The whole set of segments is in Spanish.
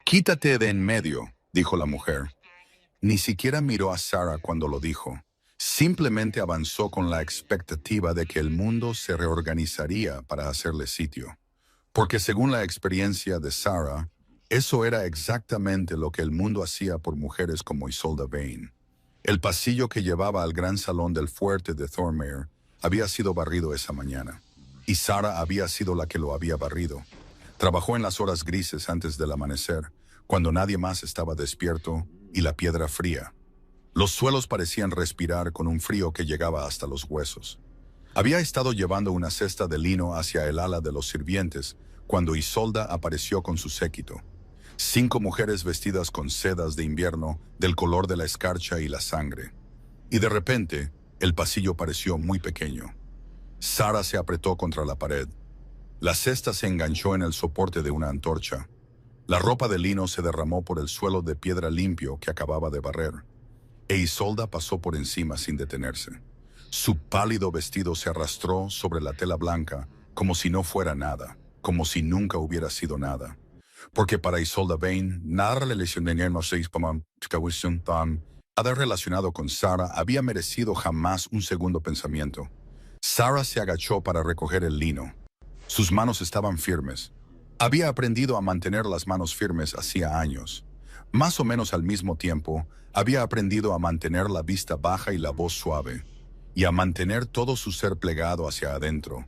Quítate de en medio, dijo la mujer. Ni siquiera miró a Sara cuando lo dijo. Simplemente avanzó con la expectativa de que el mundo se reorganizaría para hacerle sitio. Porque según la experiencia de Sara, eso era exactamente lo que el mundo hacía por mujeres como Isolde Vane. El pasillo que llevaba al gran salón del fuerte de Thormere había sido barrido esa mañana, y Sara había sido la que lo había barrido. Trabajó en las horas grises antes del amanecer, cuando nadie más estaba despierto, y la piedra fría. Los suelos parecían respirar con un frío que llegaba hasta los huesos. Había estado llevando una cesta de lino hacia el ala de los sirvientes cuando Isolda apareció con su séquito. 5 mujeres vestidas con sedas de invierno del color de la escarcha y la sangre. Y de repente, el pasillo pareció muy pequeño. Sara se apretó contra la pared. La cesta se enganchó en el soporte de una antorcha. La ropa de lino se derramó por el suelo de piedra limpio que acababa de barrer. E Isolda pasó por encima sin detenerse. Su pálido vestido se arrastró sobre la tela blanca como si no fuera nada, como si nunca hubiera sido nada. Porque para Isolde Vane, nada relacionado con Sara había merecido jamás un segundo pensamiento. Sara se agachó para recoger el lino. Sus manos estaban firmes. Había aprendido a mantener las manos firmes hacía años. Más o menos al mismo tiempo, había aprendido a mantener la vista baja y la voz suave, y a mantener todo su ser plegado hacia adentro,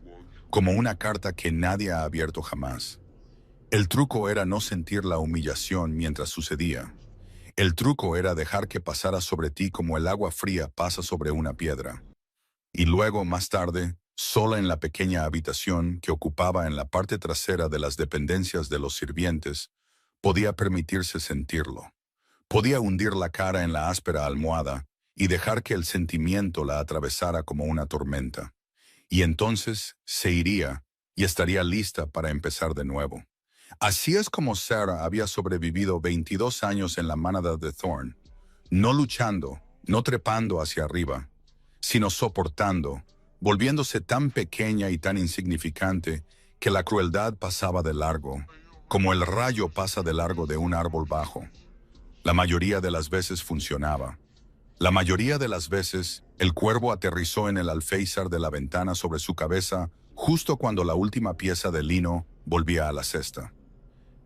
como una carta que nadie ha abierto jamás. El truco era no sentir la humillación mientras sucedía. El truco era dejar que pasara sobre ti como el agua fría pasa sobre una piedra. Y luego, más tarde, sola en la pequeña habitación que ocupaba en la parte trasera de las dependencias de los sirvientes, podía permitirse sentirlo. Podía hundir la cara en la áspera almohada y dejar que el sentimiento la atravesara como una tormenta. Y entonces se iría y estaría lista para empezar de nuevo. Así es como Sara había sobrevivido 22 años en la manada de Thorn, no luchando, no trepando hacia arriba, sino soportando, volviéndose tan pequeña y tan insignificante que la crueldad pasaba de largo, como el rayo pasa de largo de un árbol bajo. La mayoría de las veces funcionaba. La mayoría de las veces, el cuervo aterrizó en el alféizar de la ventana sobre su cabeza justo cuando la última pieza de lino volvía a la cesta.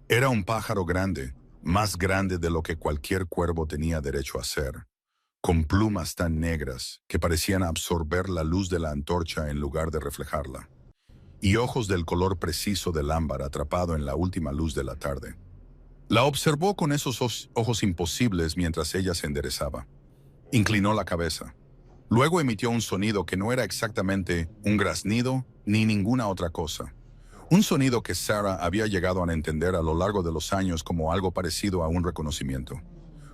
Era un pájaro grande, más grande de lo que cualquier cuervo tenía derecho a ser, con plumas tan negras que parecían absorber la luz de la antorcha en lugar de reflejarla, y ojos del color preciso del ámbar atrapado en la última luz de la tarde. La observó con esos ojos imposibles mientras ella se enderezaba. Inclinó la cabeza. Luego emitió un sonido que no era exactamente un graznido ni ninguna otra cosa. Un sonido que Sara había llegado a entender a lo largo de los años como algo parecido a un reconocimiento.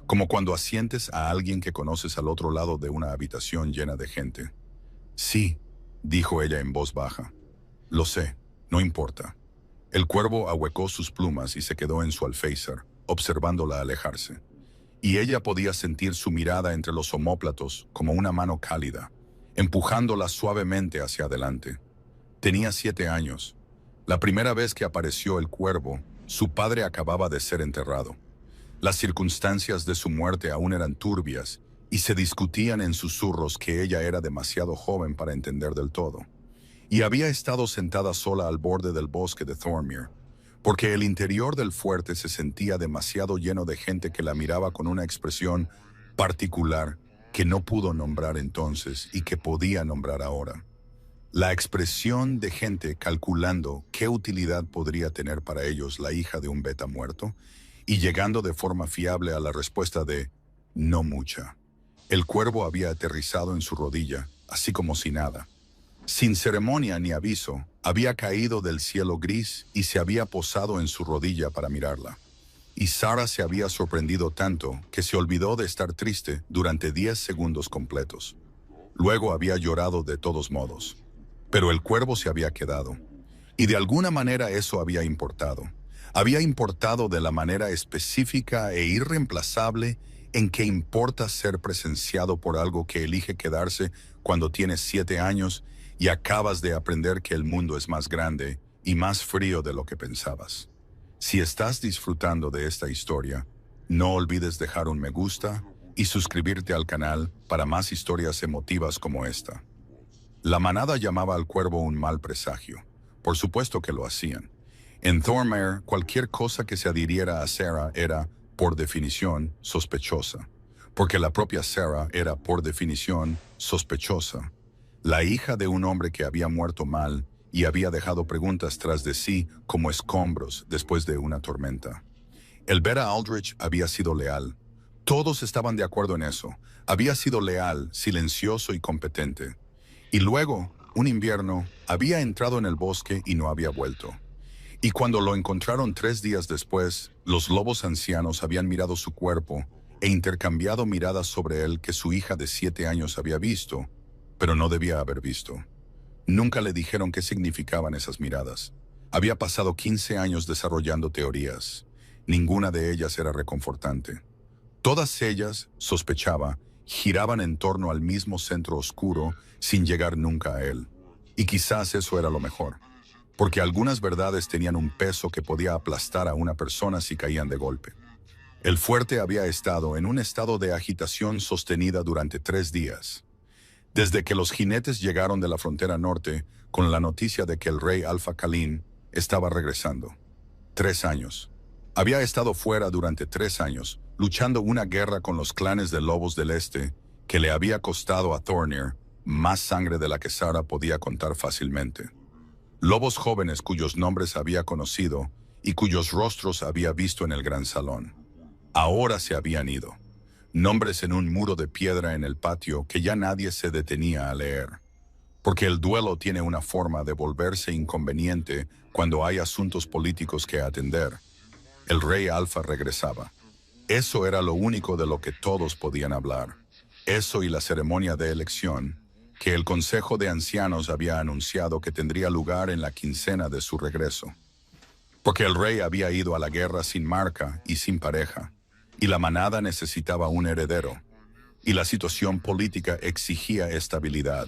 Como cuando asientes a alguien que conoces al otro lado de una habitación llena de gente. Sí, dijo ella en voz baja. Lo sé, no importa. El cuervo ahuecó sus plumas y se quedó en su alféizar, observándola alejarse. Y ella podía sentir su mirada entre los omóplatos como una mano cálida, empujándola suavemente hacia adelante. Tenía 7 años. La primera vez que apareció el cuervo, su padre acababa de ser enterrado. Las circunstancias de su muerte aún eran turbias y se discutían en susurros que ella era demasiado joven para entender del todo. Y había estado sentada sola al borde del bosque de Thormere, porque el interior del fuerte se sentía demasiado lleno de gente que la miraba con una expresión particular que no pudo nombrar entonces y que podía nombrar ahora. La expresión de gente calculando qué utilidad podría tener para ellos la hija de un beta muerto y llegando de forma fiable a la respuesta de no mucha. El cuervo había aterrizado en su rodilla, así como si nada. Sin ceremonia ni aviso, había caído del cielo gris y se había posado en su rodilla para mirarla. Y Sara se había sorprendido tanto que se olvidó de estar triste durante 10 segundos completos. Luego había llorado de todos modos. Pero el cuervo se había quedado. Y de alguna manera eso había importado. Había importado de la manera específica e irreemplazable en que importa ser presenciado por algo que elige quedarse cuando tienes 7 años y acabas de aprender que el mundo es más grande y más frío de lo que pensabas. Si estás disfrutando de esta historia, no olvides dejar un me gusta y suscribirte al canal para más historias emotivas como esta. La manada llamaba al cuervo un mal presagio. Por supuesto que lo hacían. En Thormere, cualquier cosa que se adhiriera a Sarah era, por definición, sospechosa. Porque la propia Sarah era, por definición, sospechosa. La hija de un hombre que había muerto mal y había dejado preguntas tras de sí como escombros después de una tormenta. El ver a Aldrich había sido leal. Todos estaban de acuerdo en eso. Había sido leal, silencioso y competente. Y luego, un invierno, había entrado en el bosque y no había vuelto. Y cuando lo encontraron 3 días después, los lobos ancianos habían mirado su cuerpo e intercambiado miradas sobre él que su hija de 7 años había visto, pero no debía haber visto. Nunca le dijeron qué significaban esas miradas. Había pasado 15 años desarrollando teorías. Ninguna de ellas era reconfortante. Todas ellas, sospechaba, giraban en torno al mismo centro oscuro sin llegar nunca a él. Y quizás eso era lo mejor, porque algunas verdades tenían un peso que podía aplastar a una persona si caían de golpe. El fuerte había estado en un estado de agitación sostenida durante 3 días. Desde que los jinetes llegaron de la frontera norte con la noticia de que el rey Alpha Khalin estaba regresando. 3 años. Había estado fuera durante 3 años, luchando una guerra con los clanes de lobos del este, que le había costado a Thormere más sangre de la que Sarah podía contar fácilmente. Lobos jóvenes cuyos nombres había conocido y cuyos rostros había visto en el gran salón. Ahora se habían ido. Nombres en un muro de piedra en el patio que ya nadie se detenía a leer. Porque el duelo tiene una forma de volverse inconveniente cuando hay asuntos políticos que atender. El rey Alpha regresaba. Eso era lo único de lo que todos podían hablar. Eso y la ceremonia de elección, que el Consejo de Ancianos había anunciado que tendría lugar en la quincena de su regreso. Porque el rey había ido a la guerra sin marca y sin pareja, y la manada necesitaba un heredero, y la situación política exigía estabilidad.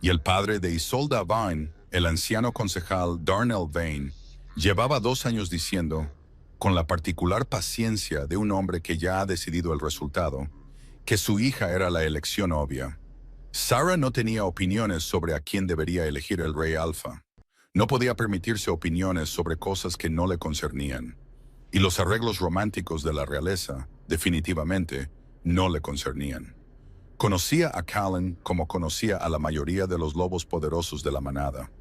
Y el padre de Isolda Vine, el anciano concejal Darnell Vane, llevaba 2 años diciendo, con la particular paciencia de un hombre que ya ha decidido el resultado, que su hija era la elección obvia. Sarah no tenía opiniones sobre a quién debería elegir el rey Alpha. No podía permitirse opiniones sobre cosas que no le concernían. Y los arreglos románticos de la realeza, definitivamente, no le concernían. Conocía a Callan como conocía a la mayoría de los lobos poderosos de la manada.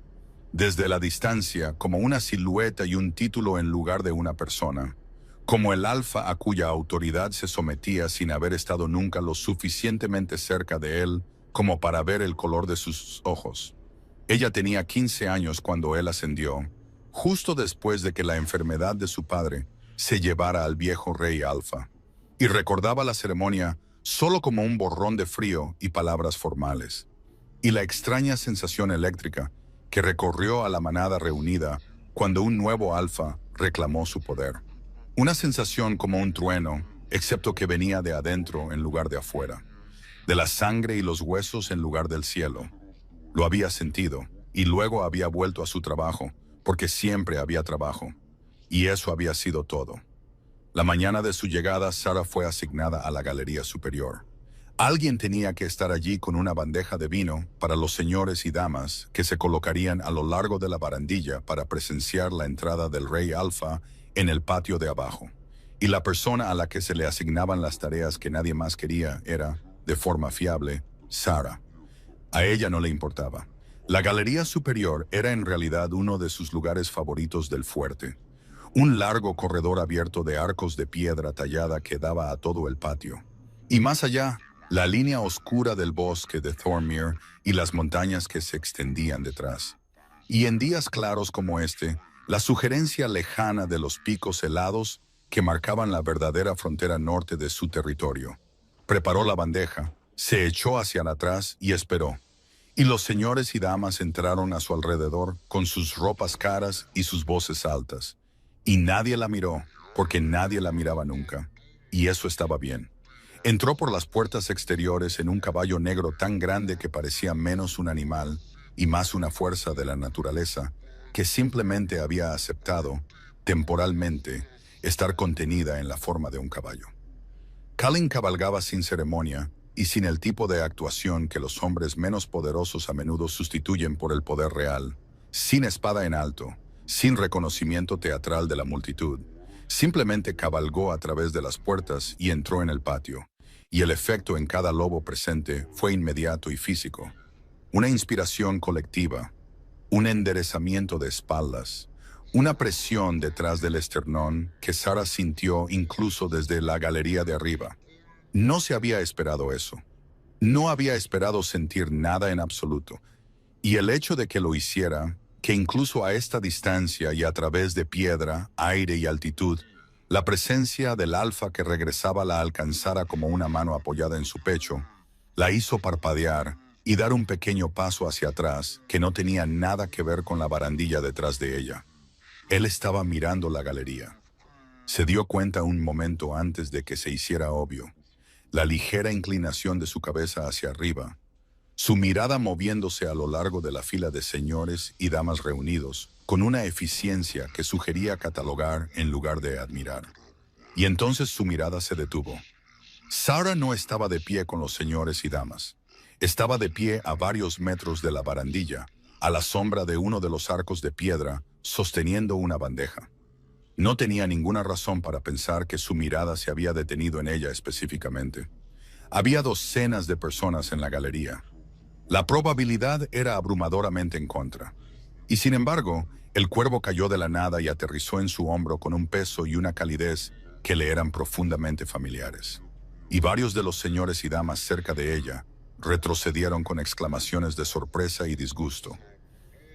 Desde la distancia, como una silueta y un título en lugar de una persona. Como el alfa a cuya autoridad se sometía sin haber estado nunca lo suficientemente cerca de él como para ver el color de sus ojos. Ella tenía 15 años cuando él ascendió, justo después de que la enfermedad de su padre se llevara al viejo rey Alpha, y recordaba la ceremonia solo como un borrón de frío y palabras formales, y la extraña sensación eléctrica que recorrió a la manada reunida cuando un nuevo Alpha reclamó su poder. Una sensación como un trueno, excepto que venía de adentro en lugar de afuera, de la sangre y los huesos en lugar del cielo. Lo había sentido, y luego había vuelto a su trabajo, porque siempre había trabajo. Y eso había sido todo. La mañana de su llegada, Sarah fue asignada a la galería superior. Alguien tenía que estar allí con una bandeja de vino para los señores y damas que se colocarían a lo largo de la barandilla para presenciar la entrada del rey Alpha en el patio de abajo. Y la persona a la que se le asignaban las tareas que nadie más quería era, de forma fiable, Sarah. A ella no le importaba. La galería superior era en realidad uno de sus lugares favoritos del fuerte. Un largo corredor abierto de arcos de piedra tallada que daba a todo el patio. Y más allá, la línea oscura del bosque de Thormere y las montañas que se extendían detrás. Y en días claros como este, la sugerencia lejana de los picos helados que marcaban la verdadera frontera norte de su territorio. Preparó la bandeja, se echó hacia atrás y esperó. Y los señores y damas entraron a su alrededor con sus ropas caras y sus voces altas. Y nadie la miró, porque nadie la miraba nunca. Y eso estaba bien. Entró por las puertas exteriores en un caballo negro tan grande que parecía menos un animal y más una fuerza de la naturaleza que simplemente había aceptado, temporalmente, estar contenida en la forma de un caballo. Kalin cabalgaba sin ceremonia y sin el tipo de actuación que los hombres menos poderosos a menudo sustituyen por el poder real, sin espada en alto, sin reconocimiento teatral de la multitud. Simplemente cabalgó a través de las puertas y entró en el patio, y el efecto en cada lobo presente fue inmediato y físico. Una inspiración colectiva, un enderezamiento de espaldas, una presión detrás del esternón que Sarah sintió incluso desde la galería de arriba. No se había esperado eso. No había esperado sentir nada en absoluto. Y el hecho de que lo hiciera, que incluso a esta distancia y a través de piedra, aire y altitud, la presencia del alfa que regresaba la alcanzara como una mano apoyada en su pecho, la hizo parpadear y dar un pequeño paso hacia atrás que no tenía nada que ver con la barandilla detrás de ella. Él estaba mirando la galería. Se dio cuenta un momento antes de que se hiciera obvio. La ligera inclinación de su cabeza hacia arriba, su mirada moviéndose a lo largo de la fila de señores y damas reunidos, con una eficiencia que sugería catalogar en lugar de admirar. Y entonces su mirada se detuvo. Sarah no estaba de pie con los señores y damas. Estaba de pie a varios metros de la barandilla, a la sombra de uno de los arcos de piedra, sosteniendo una bandeja. No tenía ninguna razón para pensar que su mirada se había detenido en ella específicamente. Había docenas de personas en la galería. La probabilidad era abrumadoramente en contra. Y sin embargo, el cuervo cayó de la nada y aterrizó en su hombro con un peso y una calidez que le eran profundamente familiares. Y varios de los señores y damas cerca de ella retrocedieron con exclamaciones de sorpresa y disgusto.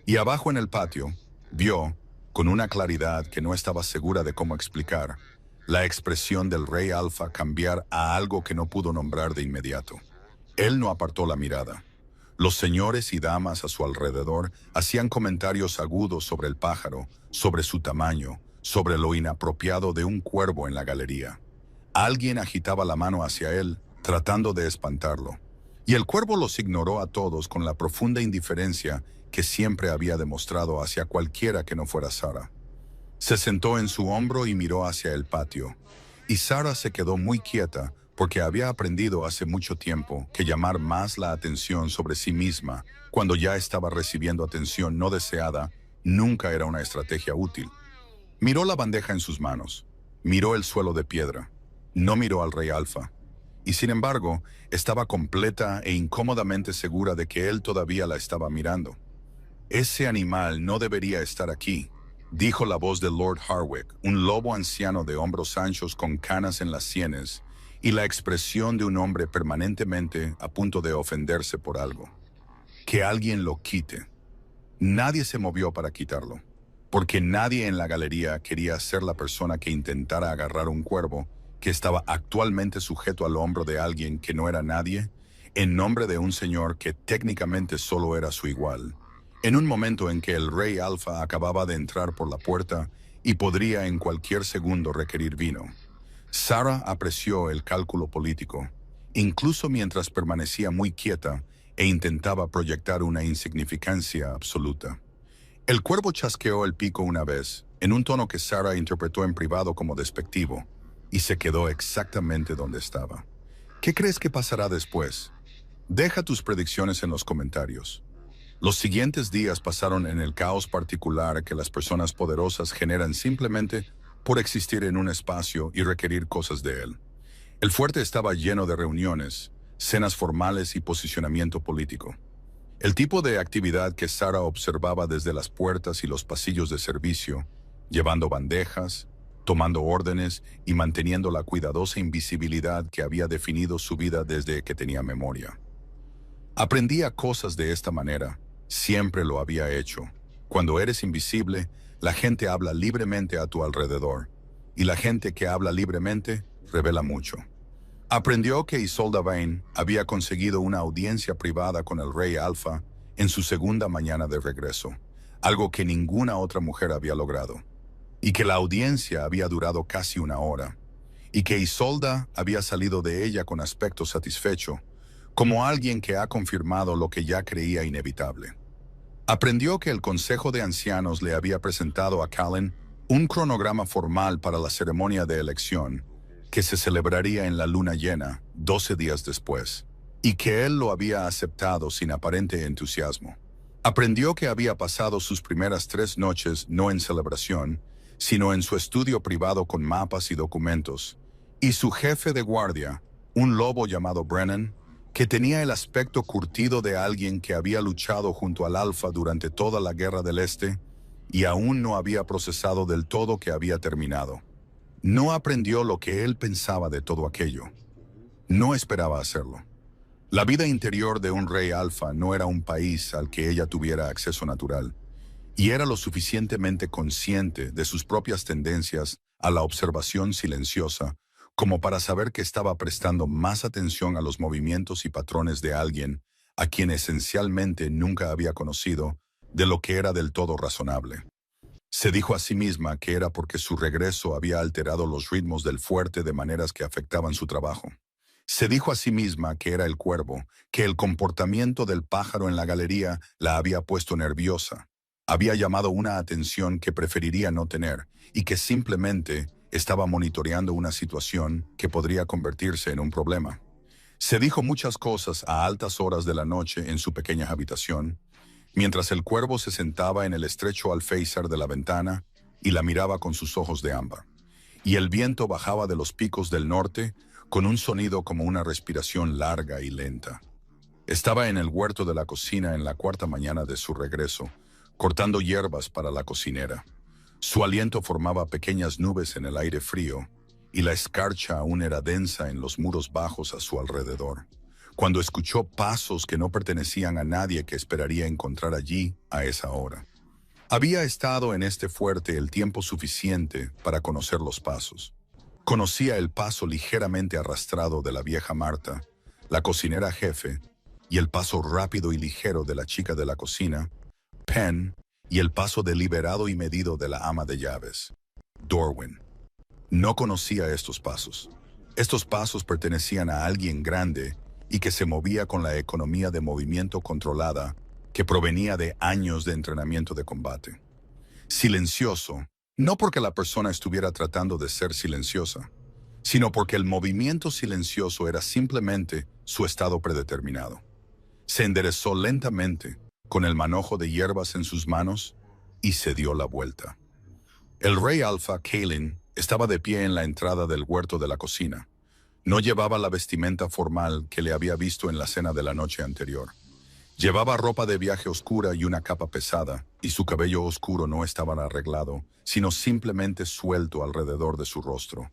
Y abajo en el patio, vio, con una claridad que no estaba segura de cómo explicar, la expresión del rey Alfa cambiar a algo que no pudo nombrar de inmediato. Él no apartó la mirada. Los señores y damas a su alrededor hacían comentarios agudos sobre el pájaro, sobre su tamaño, sobre lo inapropiado de un cuervo en la galería. Alguien agitaba la mano hacia él, tratando de espantarlo. Y el cuervo los ignoró a todos con la profunda indiferencia que siempre había demostrado hacia cualquiera que no fuera Sarah. Se sentó en su hombro y miró hacia el patio. Y Sarah se quedó muy quieta porque había aprendido hace mucho tiempo que llamar más la atención sobre sí misma cuando ya estaba recibiendo atención no deseada nunca era una estrategia útil. Miró la bandeja en sus manos. Miró el suelo de piedra. No miró al rey Alfa. Y sin embargo, estaba completa e incómodamente segura de que él todavía la estaba mirando. «Ese animal no debería estar aquí», dijo la voz de Lord Harwick, un lobo anciano de hombros anchos con canas en las sienes y la expresión de un hombre permanentemente a punto de ofenderse por algo. «Que alguien lo quite». Nadie se movió para quitarlo, porque nadie en la galería quería ser la persona que intentara agarrar un cuervo que estaba actualmente sujeto al hombro de alguien que no era nadie, en nombre de un señor que técnicamente solo era su igual. En un momento en que el rey Alfa acababa de entrar por la puerta y podría en cualquier segundo requerir vino. Sarah apreció el cálculo político, incluso mientras permanecía muy quieta e intentaba proyectar una insignificancia absoluta. El cuervo chasqueó el pico una vez, en un tono que Sarah interpretó en privado como despectivo, y se quedó exactamente donde estaba. ¿Qué crees que pasará después? Deja tus predicciones en los comentarios. Los siguientes días pasaron en el caos particular que las personas poderosas generan simplemente por existir en un espacio y requerir cosas de él. El fuerte estaba lleno de reuniones, cenas formales y posicionamiento político. El tipo de actividad que Sarah observaba desde las puertas y los pasillos de servicio, llevando bandejas, tomando órdenes y manteniendo la cuidadosa invisibilidad que había definido su vida desde que tenía memoria. Aprendía cosas de esta manera. Siempre lo había hecho. Cuando eres invisible, la gente habla libremente a tu alrededor, y la gente que habla libremente revela mucho. Aprendió que Isolda Vane había conseguido una audiencia privada con el rey Alfa en su segunda mañana de regreso, algo que ninguna otra mujer había logrado, y que la audiencia había durado casi una hora, y que Isolda había salido de ella con aspecto satisfecho, como alguien que ha confirmado lo que ya creía inevitable. Aprendió que el Consejo de Ancianos le había presentado a Callen un cronograma formal para la ceremonia de elección que se celebraría en la luna llena 12 días después, y que él lo había aceptado sin aparente entusiasmo. Aprendió que había pasado sus primeras 3 noches no en celebración, sino en su estudio privado con mapas y documentos, y su jefe de guardia, un lobo llamado Brennan, que tenía el aspecto curtido de alguien que había luchado junto al Alfa durante toda la Guerra del Este y aún no había procesado del todo que había terminado. No aprendió lo que él pensaba de todo aquello. No esperaba hacerlo. La vida interior de un rey alfa no era un país al que ella tuviera acceso natural, y era lo suficientemente consciente de sus propias tendencias a la observación silenciosa como para saber que estaba prestando más atención a los movimientos y patrones de alguien a quien esencialmente nunca había conocido de lo que era del todo razonable. Se dijo a sí misma que era porque su regreso había alterado los ritmos del fuerte de maneras que afectaban su trabajo. Se dijo a sí misma que era el cuervo, que el comportamiento del pájaro en la galería la había puesto nerviosa, había llamado una atención que preferiría no tener y que simplemente estaba monitoreando una situación que podría convertirse en un problema. Se dijo muchas cosas a altas horas de la noche en su pequeña habitación, mientras el cuervo se sentaba en el estrecho alféizar de la ventana y la miraba con sus ojos de ámbar, y el viento bajaba de los picos del norte con un sonido como una respiración larga y lenta. Estaba en el huerto de la cocina en la 4ª mañana de su regreso, cortando hierbas para la cocinera. Su aliento formaba pequeñas nubes en el aire frío, y la escarcha aún era densa en los muros bajos a su alrededor, cuando escuchó pasos que no pertenecían a nadie que esperaría encontrar allí a esa hora. Había estado en este fuerte el tiempo suficiente para conocer los pasos. Conocía el paso ligeramente arrastrado de la vieja Marta, la cocinera jefe, y el paso rápido y ligero de la chica de la cocina, Penn, y el paso deliberado y medido de la ama de llaves, Dorwin. No conocía estos pasos. Estos pasos pertenecían a alguien grande y que se movía con la economía de movimiento controlada que provenía de años de entrenamiento de combate. Silencioso, no porque la persona estuviera tratando de ser silenciosa, sino porque el movimiento silencioso era simplemente su estado predeterminado. Se enderezó lentamente, con el manojo de hierbas en sus manos, y se dio la vuelta. El rey alfa, Kaelin, estaba de pie en la entrada del huerto de la cocina. No llevaba la vestimenta formal que le había visto en la cena de la noche anterior. Llevaba ropa de viaje oscura y una capa pesada, y su cabello oscuro no estaba arreglado, sino simplemente suelto alrededor de su rostro.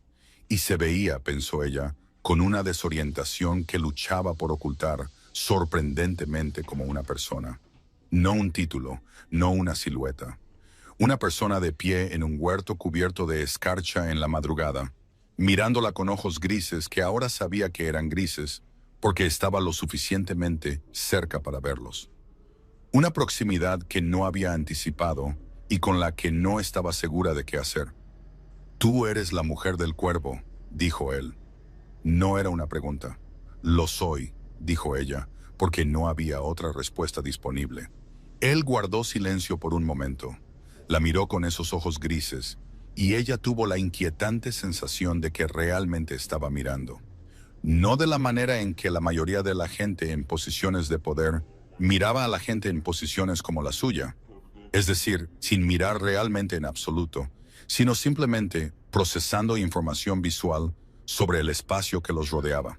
Y se veía, pensó ella, con una desorientación que luchaba por ocultar sorprendentemente como una persona. No un título, no una silueta. Una persona de pie en un huerto cubierto de escarcha en la madrugada, mirándola con ojos grises que ahora sabía que eran grises, porque estaba lo suficientemente cerca para verlos. Una proximidad que no había anticipado y con la que no estaba segura de qué hacer. «Tú eres la mujer del cuervo», dijo él. No era una pregunta. «Lo soy», dijo ella, porque no había otra respuesta disponible. Él guardó silencio por un momento. La miró con esos ojos grises, y ella tuvo la inquietante sensación de que realmente estaba mirando. No de la manera en que la mayoría de la gente en posiciones de poder miraba a la gente en posiciones como la suya, es decir, sin mirar realmente en absoluto, sino simplemente procesando información visual sobre el espacio que los rodeaba.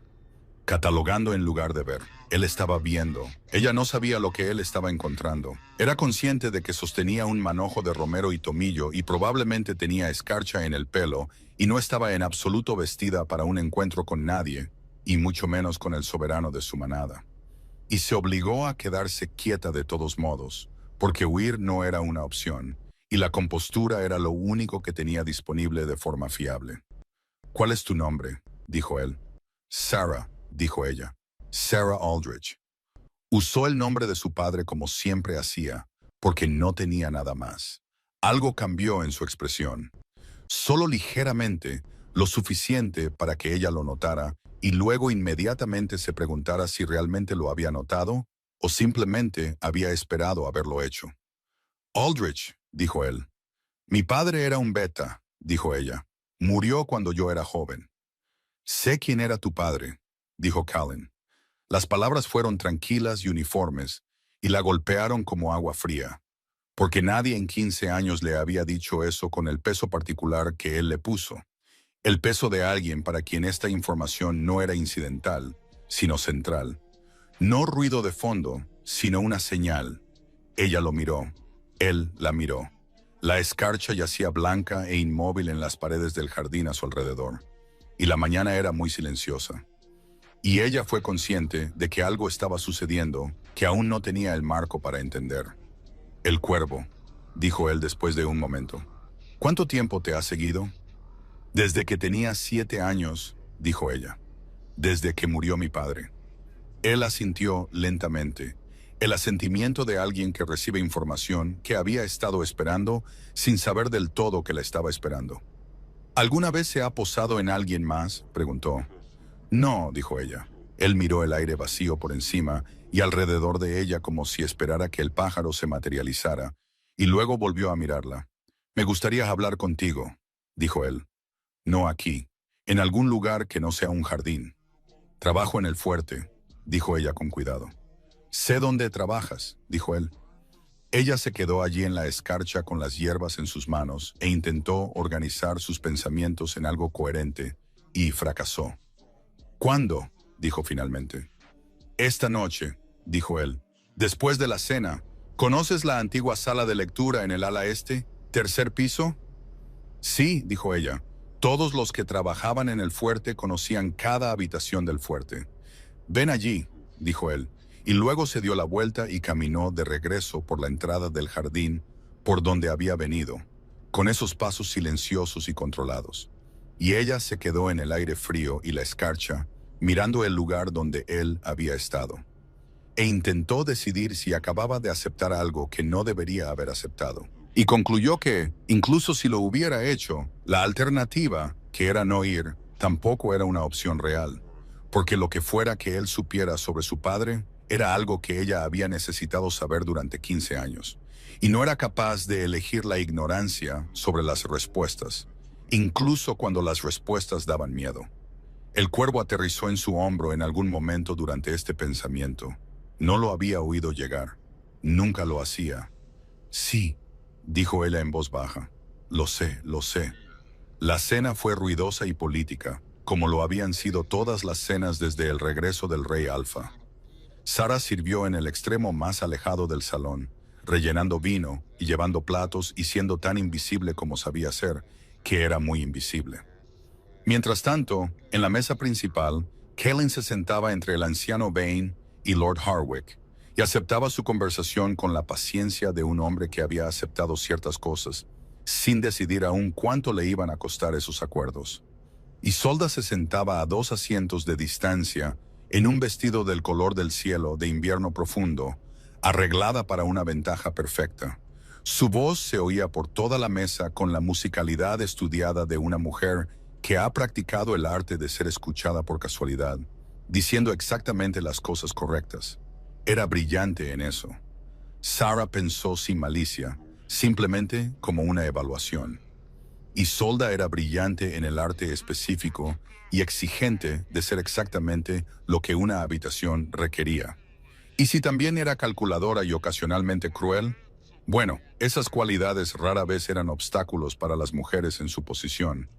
Catalogando en lugar de ver. Él estaba viendo. Ella no sabía lo que él estaba encontrando. Era consciente de que sostenía un manojo de romero y tomillo y probablemente tenía escarcha en el pelo y no estaba en absoluto vestida para un encuentro con nadie, y mucho menos con el soberano de su manada. Y se obligó a quedarse quieta de todos modos, porque huir no era una opción, y la compostura era lo único que tenía disponible de forma fiable. «¿Cuál es tu nombre?», dijo él. «Sarah», dijo ella. «Sarah Aldrich». Usó el nombre de su padre como siempre hacía, porque no tenía nada más. Algo cambió en su expresión. Solo ligeramente, lo suficiente para que ella lo notara, y luego inmediatamente se preguntara si realmente lo había notado o simplemente había esperado haberlo hecho. «Aldrich», dijo él. Mi padre era un beta, dijo ella. Murió cuando yo era joven. Sé quién era tu padre, dijo Callan. Las palabras fueron tranquilas y uniformes, y la golpearon como agua fría, porque nadie en 15 años le había dicho eso con el peso particular que él le puso. El peso de alguien para quien esta información no era incidental, sino central. No ruido de fondo, sino una señal. Ella lo miró. Él la miró. La escarcha yacía blanca e inmóvil en las paredes del jardín a su alrededor, y la mañana era muy silenciosa. Y ella fue consciente de que algo estaba sucediendo que aún no tenía el marco para entender. El cuervo, dijo él después de un momento. ¿Cuánto tiempo te ha seguido? Desde que tenía 7 años, dijo ella. Desde que murió mi padre. Él asintió lentamente, el asentimiento de alguien que recibe información que había estado esperando sin saber del todo que la estaba esperando. ¿Alguna vez se ha posado en alguien más?, preguntó. No, dijo ella. Él miró el aire vacío por encima y alrededor de ella como si esperara que el pájaro se materializara, y luego volvió a mirarla. Me gustaría hablar contigo, dijo él. No aquí, en algún lugar que no sea un jardín. Trabajo en el fuerte, dijo ella con cuidado. Sé dónde trabajas, dijo él. Ella se quedó allí en la escarcha con las hierbas en sus manos e intentó organizar sus pensamientos en algo coherente, y fracasó. ¿Cuándo?, dijo finalmente. Esta noche, dijo él. Después de la cena. ¿Conoces la antigua sala de lectura en el ala este, tercer piso? Sí, dijo ella. Todos los que trabajaban en el fuerte conocían cada habitación del fuerte. Ven allí, dijo él, y luego se dio la vuelta y caminó de regreso por la entrada del jardín por donde había venido, con esos pasos silenciosos y controlados. Y ella se quedó en el aire frío y la escarcha, mirando el lugar donde él había estado. E intentó decidir si acababa de aceptar algo que no debería haber aceptado. Y concluyó que, incluso si lo hubiera hecho, la alternativa, que era no ir, tampoco era una opción real, porque lo que fuera que él supiera sobre su padre era algo que ella había necesitado saber durante 15 años, y no era capaz de elegir la ignorancia sobre las respuestas, incluso cuando las respuestas daban miedo. El cuervo aterrizó en su hombro en algún momento durante este pensamiento. No lo había oído llegar. Nunca lo hacía. Sí, dijo ella en voz baja. Lo sé, lo sé. La cena fue ruidosa y política, como lo habían sido todas las cenas desde el regreso del rey Alfa. Sarah sirvió en el extremo más alejado del salón, rellenando vino y llevando platos y siendo tan invisible como sabía ser, que era muy invisible. Mientras tanto, en la mesa principal, Callan se sentaba entre el anciano Vane y Lord Harwick, y aceptaba su conversación con la paciencia de un hombre que había aceptado ciertas cosas, sin decidir aún cuánto le iban a costar esos acuerdos. Isolda se sentaba a 2 asientos de distancia, en un vestido del color del cielo de invierno profundo, arreglada para una ventaja perfecta. Su voz se oía por toda la mesa con la musicalidad estudiada de una mujer que ha practicado el arte de ser escuchada por casualidad, diciendo exactamente las cosas correctas. Era brillante en eso. Sarah pensó sin malicia, simplemente como una evaluación. Isolda era brillante en el arte específico y exigente de ser exactamente lo que una habitación requería. Y si también era calculadora y ocasionalmente cruel, bueno, esas cualidades rara vez eran obstáculos para las mujeres en su posición.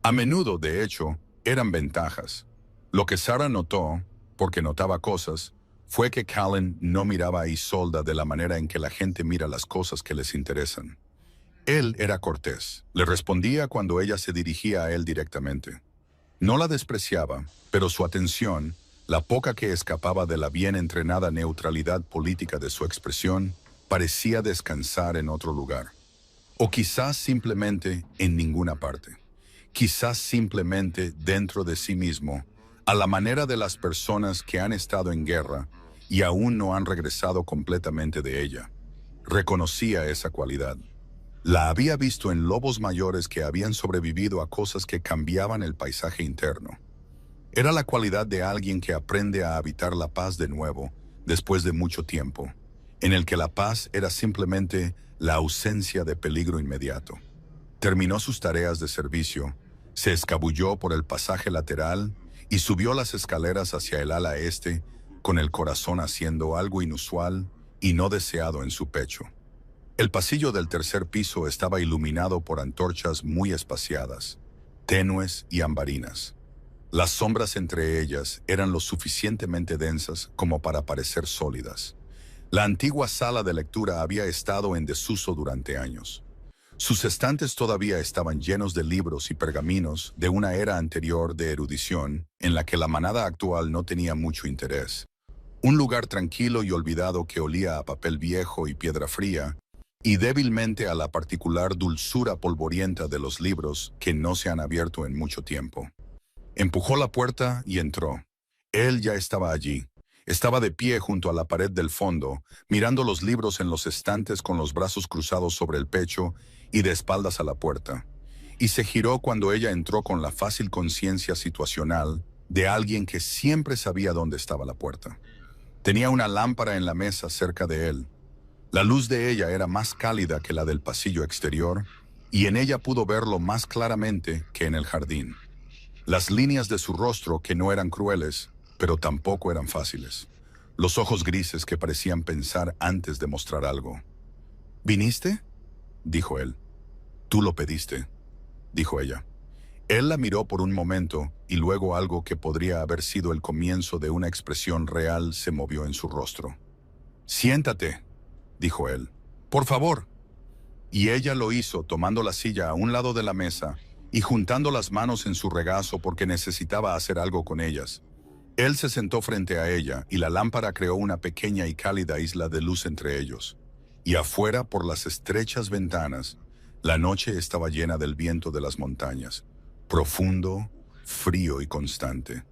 A menudo, de hecho, eran ventajas. Lo que Sarah notó, porque notaba cosas, fue que Callan no miraba a Isolda de la manera en que la gente mira las cosas que les interesan. Él era cortés, le respondía cuando ella se dirigía a él directamente. No la despreciaba, pero su atención, la poca que escapaba de la bien entrenada neutralidad política de su expresión, parecía descansar en otro lugar. O quizás simplemente en ninguna parte. Quizás simplemente dentro de sí mismo, a la manera de las personas que han estado en guerra y aún no han regresado completamente de ella. Reconocía esa cualidad. La había visto en lobos mayores que habían sobrevivido a cosas que cambiaban el paisaje interno. Era la cualidad de alguien que aprende a habitar la paz de nuevo, después de mucho tiempo, en el que la paz era simplemente la ausencia de peligro inmediato. Terminó sus tareas de servicio, se escabulló por el pasaje lateral y subió las escaleras hacia el ala este, con el corazón haciendo algo inusual y no deseado en su pecho. El pasillo del tercer piso estaba iluminado por antorchas muy espaciadas, tenues y ambarinas. Las sombras entre ellas eran lo suficientemente densas como para parecer sólidas. La antigua sala de lectura había estado en desuso durante años. Sus estantes todavía estaban llenos de libros y pergaminos de una era anterior de erudición en la que la manada actual no tenía mucho interés. Un lugar tranquilo y olvidado que olía a papel viejo y piedra fría, y débilmente a la particular dulzura polvorienta de los libros que no se han abierto en mucho tiempo. Empujó la puerta y entró. Él ya estaba allí. Estaba de pie junto a la pared del fondo, mirando los libros en los estantes con los brazos cruzados sobre el pecho y de espaldas a la puerta. Y se giró cuando ella entró con la fácil conciencia situacional de alguien que siempre sabía dónde estaba la puerta. Tenía una lámpara en la mesa cerca de él. La luz de ella era más cálida que la del pasillo exterior, y en ella pudo verlo más claramente que en el jardín. Las líneas de su rostro que no eran crueles, pero tampoco eran fáciles. Los ojos grises que parecían pensar antes de mostrar algo. ¿Viniste?, dijo él. Tú lo pediste, dijo ella. Él la miró por un momento y luego algo que podría haber sido el comienzo de una expresión real se movió en su rostro. Siéntate, dijo él. Por favor. Y ella lo hizo tomando la silla a un lado de la mesa y juntando las manos en su regazo porque necesitaba hacer algo con ellas. Él se sentó frente a ella y la lámpara creó una pequeña y cálida isla de luz entre ellos. Y afuera, por las estrechas ventanas, la noche estaba llena del viento de las montañas, profundo, frío y constante.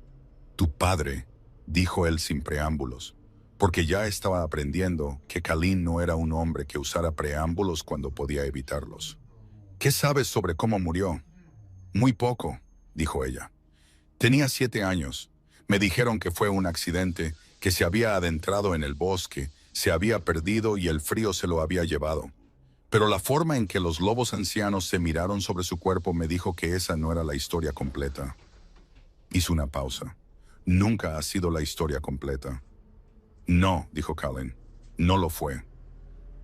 Tu padre, dijo él sin preámbulos, porque ya estaba aprendiendo que Kalin no era un hombre que usara preámbulos cuando podía evitarlos. ¿Qué sabes sobre cómo murió? Muy poco, dijo ella. Tenía 7 años. Me dijeron que fue un accidente, que se había adentrado en el bosque, se había perdido y el frío se lo había llevado. Pero la forma en que los lobos ancianos se miraron sobre su cuerpo me dijo que esa no era la historia completa. Hizo una pausa. Nunca ha sido la historia completa. No, dijo Kalin, no lo fue.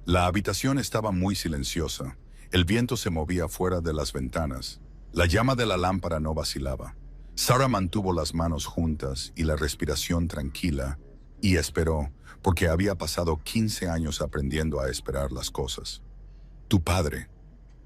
La habitación estaba muy silenciosa. El viento se movía fuera de las ventanas. La llama de la lámpara no vacilaba. Sarah mantuvo las manos juntas y la respiración tranquila y esperó, porque había pasado 15 años aprendiendo a esperar las cosas. Tu padre,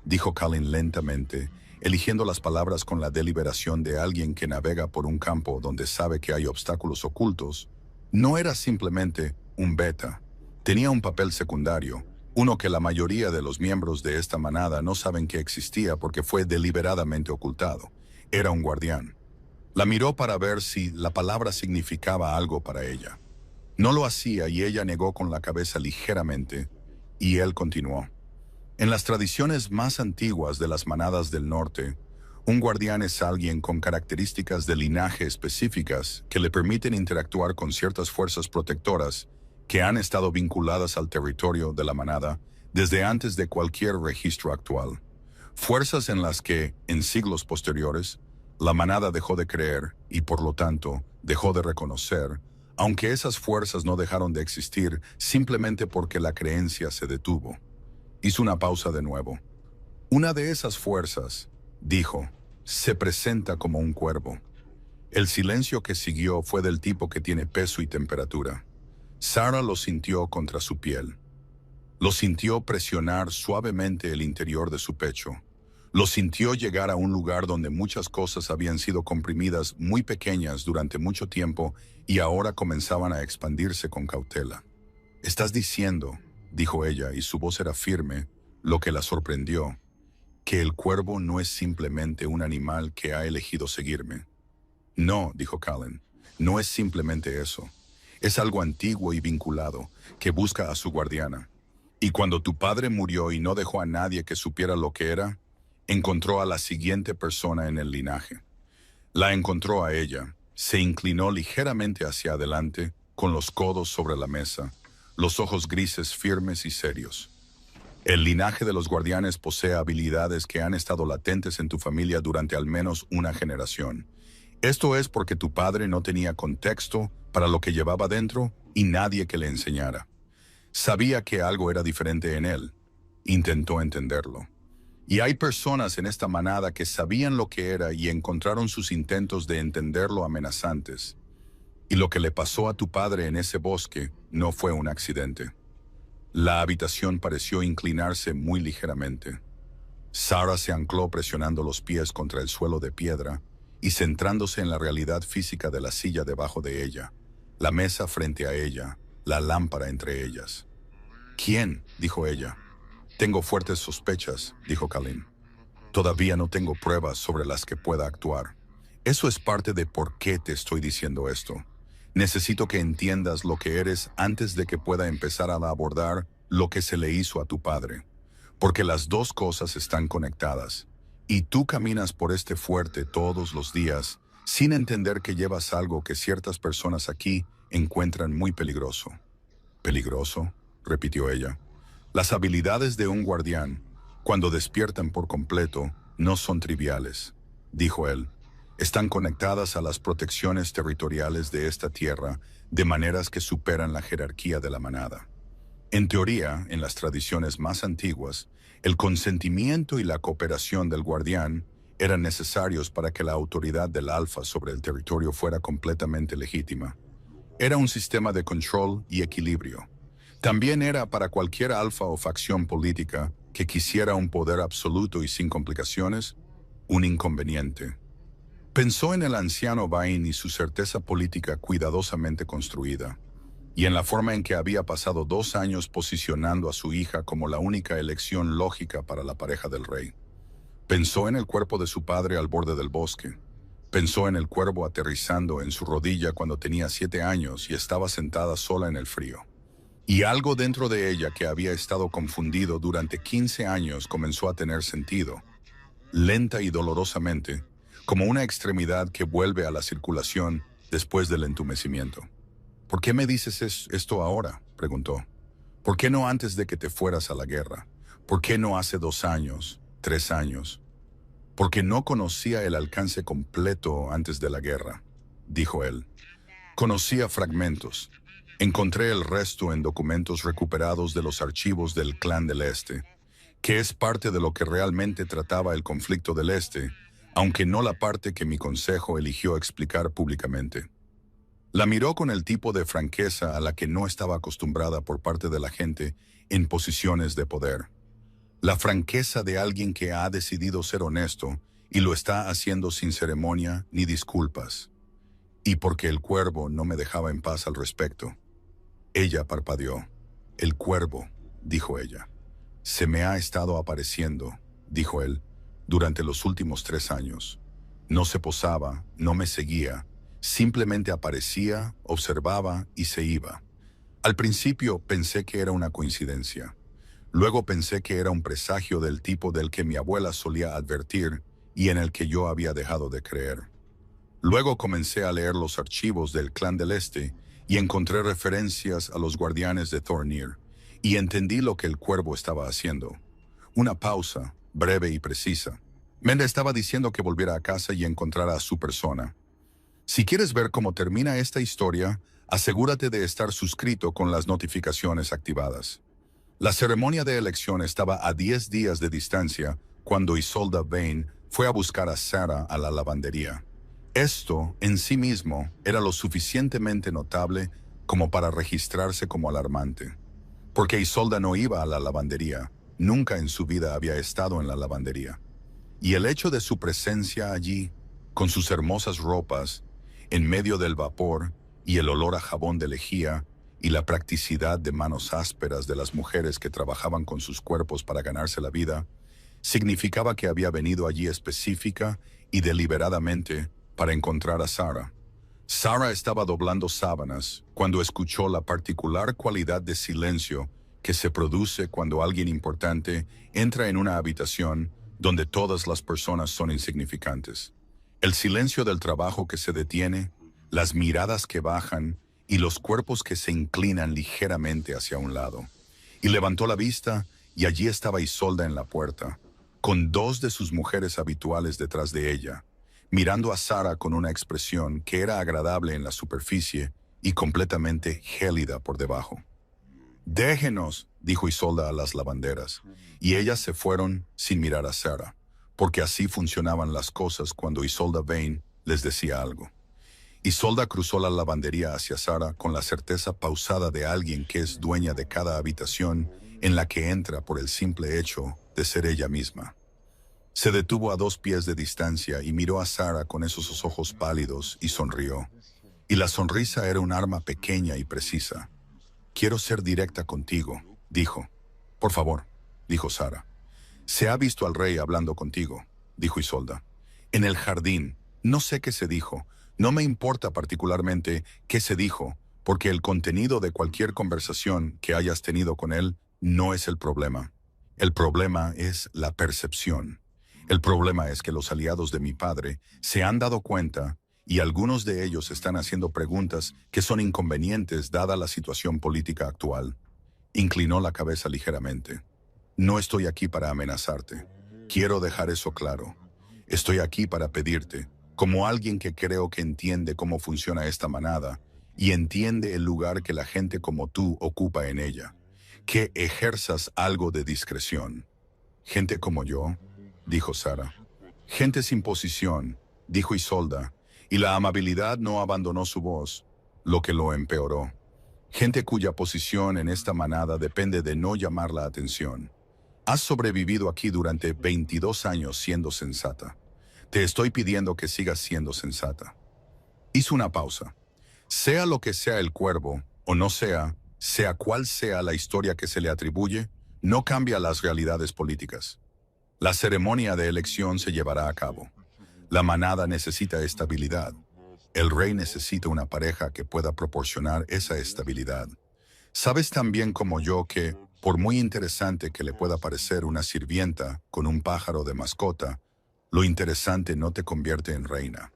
dijo Kalin lentamente, eligiendo las palabras con la deliberación de alguien que navega por un campo donde sabe que hay obstáculos ocultos, no era simplemente un beta. Tenía un papel secundario, uno que la mayoría de los miembros de esta manada no saben que existía porque fue deliberadamente ocultado. Era un guardián. La miró para ver si la palabra significaba algo para ella. No lo hacía y ella negó con la cabeza ligeramente, y él continuó. En las tradiciones más antiguas de las manadas del norte, un guardián es alguien con características de linaje específicas que le permiten interactuar con ciertas fuerzas protectoras que han estado vinculadas al territorio de la manada desde antes de cualquier registro actual. Fuerzas en las que, en siglos posteriores, la manada dejó de creer y, por lo tanto, dejó de reconocer, aunque esas fuerzas no dejaron de existir simplemente porque la creencia se detuvo. Hizo una pausa de nuevo. Una de esas fuerzas, dijo, se presenta como un cuervo. El silencio que siguió fue del tipo que tiene peso y temperatura. Sarah lo sintió contra su piel. Lo sintió presionar suavemente el interior de su pecho. Lo sintió llegar a un lugar donde muchas cosas habían sido comprimidas muy pequeñas durante mucho tiempo y ahora comenzaban a expandirse con cautela. Estás diciendo, dijo ella, y su voz era firme, lo que la sorprendió, que el cuervo no es simplemente un animal que ha elegido seguirme. No, dijo Kalin, no es simplemente eso. Es algo antiguo y vinculado, que busca a su guardiana. Y cuando tu padre murió y no dejó a nadie que supiera lo que era, encontró a la siguiente persona en el linaje. La encontró a ella, se inclinó ligeramente hacia adelante, con los codos sobre la mesa, los ojos grises firmes y serios. El linaje de los guardianes posee habilidades que han estado latentes en tu familia durante al menos una generación. Esto es porque tu padre no tenía contexto para lo que llevaba dentro y nadie que le enseñara. Sabía que algo era diferente en él. Intentó entenderlo. Y hay personas en esta manada que sabían lo que era y encontraron sus intentos de entenderlo amenazantes. Y lo que le pasó a tu padre en ese bosque no fue un accidente. La habitación pareció inclinarse muy ligeramente. Sarah se ancló presionando los pies contra el suelo de piedra y centrándose en la realidad física de la silla debajo de ella, la mesa frente a ella, la lámpara entre ellas. ¿Quién?, dijo ella. Tengo fuertes sospechas, dijo Kalin. Todavía no tengo pruebas sobre las que pueda actuar. Eso es parte de por qué te estoy diciendo esto. Necesito que entiendas lo que eres antes de que pueda empezar a abordar lo que se le hizo a tu padre. Porque las dos cosas están conectadas. Y tú caminas por este fuerte todos los días sin entender que llevas algo que ciertas personas aquí encuentran muy peligroso. ¿Peligroso?, repitió ella. Las habilidades de un guardián, cuando despiertan por completo, no son triviales, dijo él. Están conectadas a las protecciones territoriales de esta tierra de maneras que superan la jerarquía de la manada. En teoría, en las tradiciones más antiguas, el consentimiento y la cooperación del guardián eran necesarios para que la autoridad del alfa sobre el territorio fuera completamente legítima. Era un sistema de control y equilibrio. También era para cualquier alfa o facción política que quisiera un poder absoluto y sin complicaciones, un inconveniente. Pensó en el anciano Bain y su certeza política cuidadosamente construida, y en la forma en que había pasado 2 años posicionando a su hija como la única elección lógica para la pareja del rey. Pensó en el cuerpo de su padre al borde del bosque. Pensó en el cuervo aterrizando en su rodilla cuando tenía 7 años y estaba sentada sola en el frío. Y algo dentro de ella que había estado confundido durante 15 años comenzó a tener sentido, lenta y dolorosamente, como una extremidad que vuelve a la circulación después del entumecimiento. ¿Por qué me dices esto ahora?, preguntó. ¿Por qué no antes de que te fueras a la guerra? ¿Por qué no hace 2 años, 3 años? Porque no conocía el alcance completo antes de la guerra, dijo él. Conocía fragmentos. Encontré el resto en documentos recuperados de los archivos del Clan del Este, que es parte de lo que realmente trataba el conflicto del Este, aunque no la parte que mi consejo eligió explicar públicamente. La miró con el tipo de franqueza a la que no estaba acostumbrada por parte de la gente en posiciones de poder. La franqueza de alguien que ha decidido ser honesto y lo está haciendo sin ceremonia ni disculpas. Y porque el cuervo no me dejaba en paz al respecto. Ella parpadeó. El cuervo, dijo ella. Se me ha estado apareciendo, dijo él, durante los últimos 3 años. No se posaba, no me seguía, simplemente aparecía, observaba y se iba. Al principio pensé que era una coincidencia. Luego pensé que era un presagio del tipo del que mi abuela solía advertir y en el que yo había dejado de creer. Luego comencé a leer los archivos del Clan del Este y encontré referencias a los guardianes de Thornir, y entendí lo que el cuervo estaba haciendo. Una pausa, breve y precisa. Menda estaba diciendo que volviera a casa y encontrara a su persona. Si quieres ver cómo termina esta historia, asegúrate de estar suscrito con las notificaciones activadas. La ceremonia de elección estaba a 10 días de distancia cuando Isolda Vane fue a buscar a Sarah a la lavandería. Esto, en sí mismo, era lo suficientemente notable como para registrarse como alarmante. Porque Isolda no iba a la lavandería, nunca en su vida había estado en la lavandería. Y el hecho de su presencia allí, con sus hermosas ropas, en medio del vapor y el olor a jabón de lejía y la practicidad de manos ásperas de las mujeres que trabajaban con sus cuerpos para ganarse la vida, significaba que había venido allí específica y deliberadamente para encontrar a Sarah. Sarah estaba doblando sábanas cuando escuchó la particular cualidad de silencio que se produce cuando alguien importante entra en una habitación donde todas las personas son insignificantes. El silencio del trabajo que se detiene, las miradas que bajan y los cuerpos que se inclinan ligeramente hacia un lado. Y levantó la vista y allí estaba Isolda en la puerta, con dos de sus mujeres habituales detrás de ella, mirando a Sara con una expresión que era agradable en la superficie y completamente gélida por debajo. «Déjenos», dijo Isolda a las lavanderas, y ellas se fueron sin mirar a Sara, porque así funcionaban las cosas cuando Isolda Vane les decía algo. Isolda cruzó la lavandería hacia Sara con la certeza pausada de alguien que es dueña de cada habitación en la que entra por el simple hecho de ser ella misma. Se detuvo a 2 pies de distancia y miró a Sara con esos ojos pálidos y sonrió. Y la sonrisa era un arma pequeña y precisa. «Quiero ser directa contigo», dijo. «Por favor», dijo Sara. «Se ha visto al rey hablando contigo», dijo Isolda. «En el jardín. No sé qué se dijo. No me importa particularmente qué se dijo, porque el contenido de cualquier conversación que hayas tenido con él no es el problema. El problema es la percepción. El problema es que los aliados de mi padre se han dado cuenta y algunos de ellos están haciendo preguntas que son inconvenientes dada la situación política actual». Inclinó la cabeza ligeramente. «No estoy aquí para amenazarte. Quiero dejar eso claro. Estoy aquí para pedirte, como alguien que creo que entiende cómo funciona esta manada y entiende el lugar que la gente como tú ocupa en ella, que ejerzas algo de discreción». «Gente como yo», dijo Sara. «Gente sin posición», dijo Isolda, y la amabilidad no abandonó su voz, lo que lo empeoró. «Gente cuya posición en esta manada depende de no llamar la atención. Has sobrevivido aquí durante 22 años siendo sensata. Te estoy pidiendo que sigas siendo sensata». Hizo una pausa. «Sea lo que sea el cuervo, o no sea, sea cual sea la historia que se le atribuye, no cambia las realidades políticas. La ceremonia de elección se llevará a cabo. La manada necesita estabilidad. El rey necesita una pareja que pueda proporcionar esa estabilidad. Sabes tan bien como yo que, por muy interesante que le pueda parecer una sirvienta con un pájaro de mascota, lo interesante no te convierte en reina».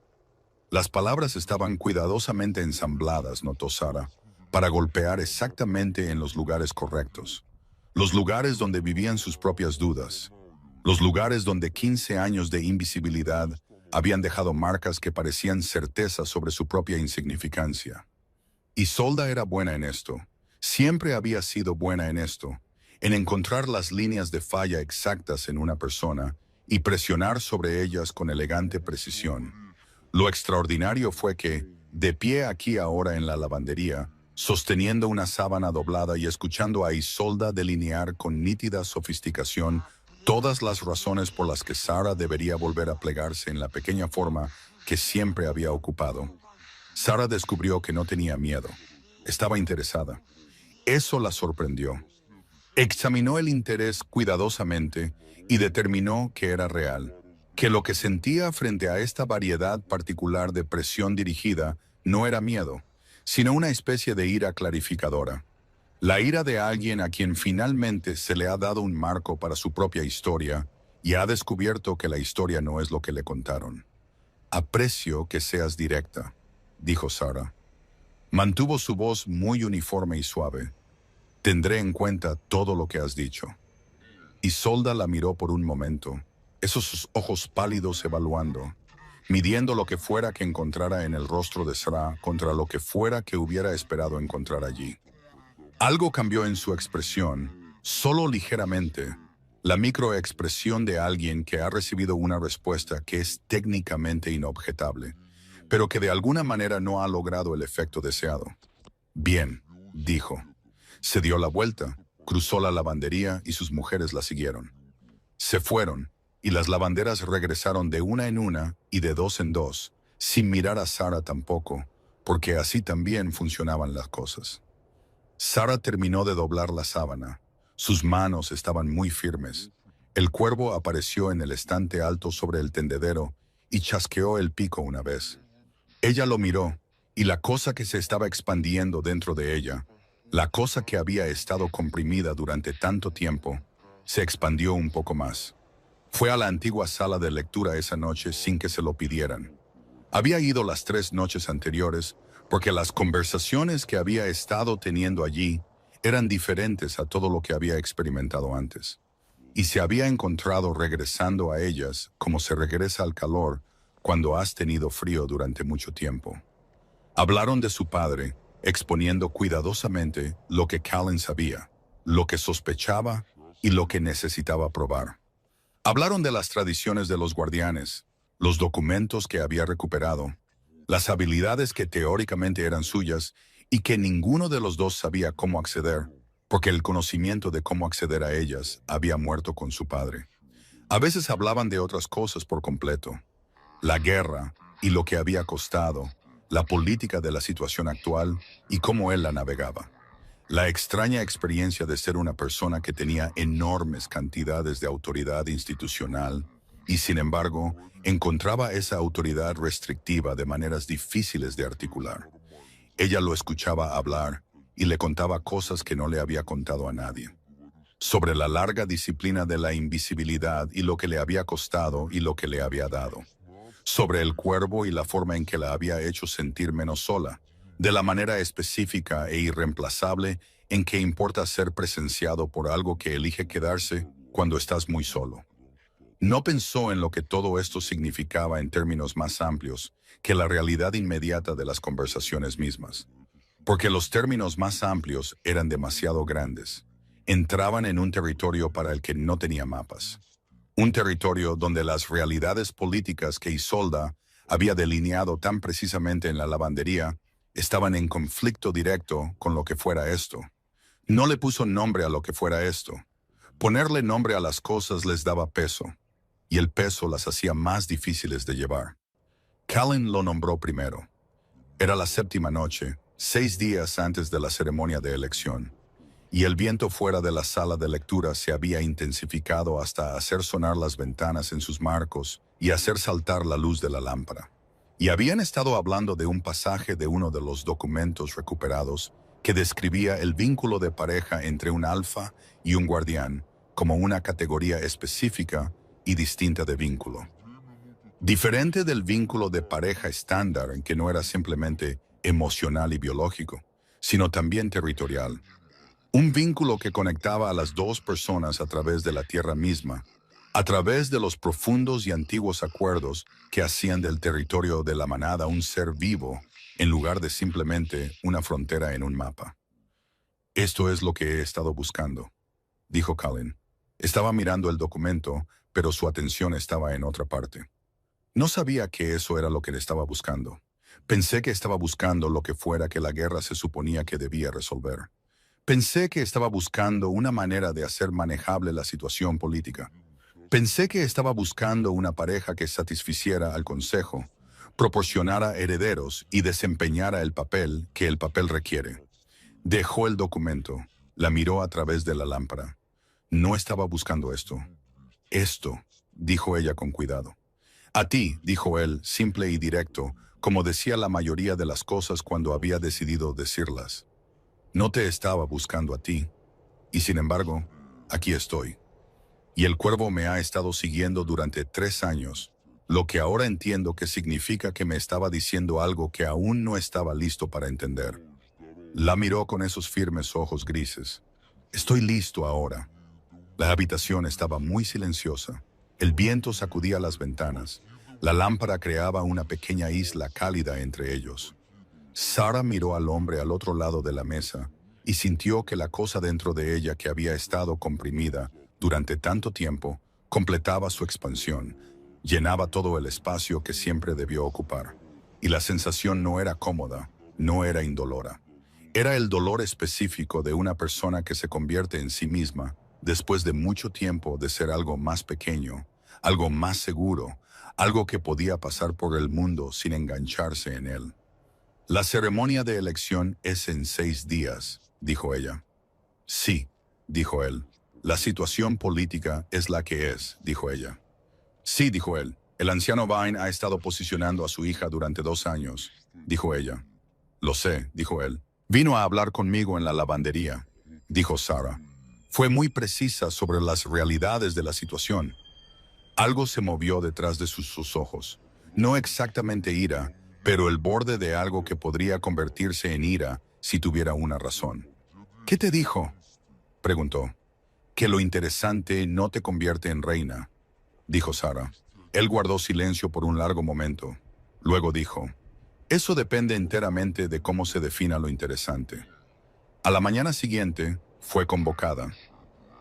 Las palabras estaban cuidadosamente ensambladas, notó Sara, para golpear exactamente en los lugares correctos. Los lugares donde vivían sus propias dudas. Los lugares donde 15 años de invisibilidad habían dejado marcas que parecían certezas sobre su propia insignificancia. Isolda era buena en esto. Siempre había sido buena en esto, en encontrar las líneas de falla exactas en una persona y presionar sobre ellas con elegante precisión. Lo extraordinario fue que, de pie aquí ahora en la lavandería, sosteniendo una sábana doblada y escuchando a Isolda delinear con nítida sofisticación todas las razones por las que Sara debería volver a plegarse en la pequeña forma que siempre había ocupado, Sara descubrió que no tenía miedo. Estaba interesada. Eso la sorprendió. Examinó el interés cuidadosamente y determinó que era real, que lo que sentía frente a esta variedad particular de presión dirigida no era miedo, sino una especie de ira clarificadora. La ira de alguien a quien finalmente se le ha dado un marco para su propia historia y ha descubierto que la historia no es lo que le contaron. «Aprecio que seas directa», dijo Sara. Mantuvo su voz muy uniforme y suave. «Tendré en cuenta todo lo que has dicho». Isolda la miró por un momento, esos ojos pálidos evaluando, midiendo lo que fuera que encontrara en el rostro de Sara contra lo que fuera que hubiera esperado encontrar allí. Algo cambió en su expresión, solo ligeramente, la microexpresión de alguien que ha recibido una respuesta que es técnicamente inobjetable, pero que de alguna manera no ha logrado el efecto deseado. «Bien», dijo. Se dio la vuelta, cruzó la lavandería y sus mujeres la siguieron. Se fueron, y las lavanderas regresaron de una en una y de dos en dos, sin mirar a Sara tampoco, porque así también funcionaban las cosas. Sara terminó de doblar la sábana. Sus manos estaban muy firmes. El cuervo apareció en el estante alto sobre el tendedero y chasqueó el pico una vez. Ella lo miró, y la cosa que se estaba expandiendo dentro de ella, la cosa que había estado comprimida durante tanto tiempo, se expandió un poco más. Fue a la antigua sala de lectura esa noche sin que se lo pidieran. Había ido las 3 noches anteriores porque las conversaciones que había estado teniendo allí eran diferentes a todo lo que había experimentado antes, y se había encontrado regresando a ellas como se regresa al calor cuando has tenido frío durante mucho tiempo. Hablaron de su padre, exponiendo cuidadosamente lo que Callan sabía, lo que sospechaba y lo que necesitaba probar. Hablaron de las tradiciones de los guardianes, los documentos que había recuperado, las habilidades que teóricamente eran suyas y que ninguno de los dos sabía cómo acceder, porque el conocimiento de cómo acceder a ellas había muerto con su padre. A veces hablaban de otras cosas por completo, la guerra y lo que había costado, la política de la situación actual y cómo él la navegaba. La extraña experiencia de ser una persona que tenía enormes cantidades de autoridad institucional y, sin embargo, encontraba esa autoridad restrictiva de maneras difíciles de articular. Ella lo escuchaba hablar y le contaba cosas que no le había contado a nadie. Sobre la larga disciplina de la invisibilidad y lo que le había costado y lo que le había dado. Sobre el cuervo y la forma en que la había hecho sentir menos sola, de la manera específica e irreemplazable en que importa ser presenciado por algo que elige quedarse cuando estás muy solo. No pensó en lo que todo esto significaba en términos más amplios que la realidad inmediata de las conversaciones mismas, porque los términos más amplios eran demasiado grandes. Entraban en un territorio para el que no tenía mapas. Un territorio donde las realidades políticas que Isolda había delineado tan precisamente en la lavandería estaban en conflicto directo con lo que fuera esto. No le puso nombre a lo que fuera esto. Ponerle nombre a las cosas les daba peso, y el peso las hacía más difíciles de llevar. Callan lo nombró primero. Era la séptima noche, 6 días antes de la ceremonia de elección, y el viento fuera de la sala de lectura se había intensificado hasta hacer sonar las ventanas en sus marcos y hacer saltar la luz de la lámpara. Y habían estado hablando de un pasaje de uno de los documentos recuperados que describía el vínculo de pareja entre un alfa y un guardián como una categoría específica y distinta de vínculo. Diferente del vínculo de pareja estándar en que no era simplemente emocional y biológico, sino también territorial. Un vínculo que conectaba a las dos personas a través de la tierra misma, a través de los profundos y antiguos acuerdos que hacían del territorio de la manada un ser vivo, en lugar de simplemente una frontera en un mapa. Esto es lo que he estado buscando, dijo Callan. Estaba mirando el documento, pero su atención estaba en otra parte. No sabía que eso era lo que le estaba buscando. Pensé que estaba buscando lo que fuera que la guerra se suponía que debía resolver. Pensé que estaba buscando una manera de hacer manejable la situación política. Pensé que estaba buscando una pareja que satisficiera al consejo, proporcionara herederos y desempeñara el papel que el papel requiere. Dejó el documento, la miró a través de la lámpara. No estaba buscando esto. Esto, dijo ella con cuidado. A ti, dijo él, simple y directo, como decía la mayoría de las cosas cuando había decidido decirlas. No te estaba buscando a ti, y sin embargo, aquí estoy. Y el cuervo me ha estado siguiendo durante 3 años, lo que ahora entiendo que significa que me estaba diciendo algo que aún no estaba listo para entender. La miró con esos firmes ojos grises. Estoy listo ahora. La habitación estaba muy silenciosa. El viento sacudía las ventanas. La lámpara creaba una pequeña isla cálida entre ellos. Sara miró al hombre al otro lado de la mesa y sintió que la cosa dentro de ella que había estado comprimida durante tanto tiempo completaba su expansión, llenaba todo el espacio que siempre debió ocupar. Y la sensación no era cómoda, no era indolora. Era el dolor específico de una persona que se convierte en sí misma después de mucho tiempo de ser algo más pequeño, algo más seguro, algo que podía pasar por el mundo sin engancharse en él. La ceremonia de elección es en 6 días, dijo ella. Sí, dijo él. La situación política es la que es, dijo ella. Sí, dijo él. El anciano Vine ha estado posicionando a su hija durante 2 años, dijo ella. Lo sé, dijo él. Vino a hablar conmigo en la lavandería, dijo Sara. Fue muy precisa sobre las realidades de la situación. Algo se movió detrás de sus ojos. No exactamente ira, pero el borde de algo que podría convertirse en ira si tuviera una razón. ¿Qué te dijo? Preguntó. Que lo interesante no te convierte en reina, dijo Sarah. Él guardó silencio por un largo momento. Luego dijo, eso depende enteramente de cómo se defina lo interesante. A la mañana siguiente, fue convocada.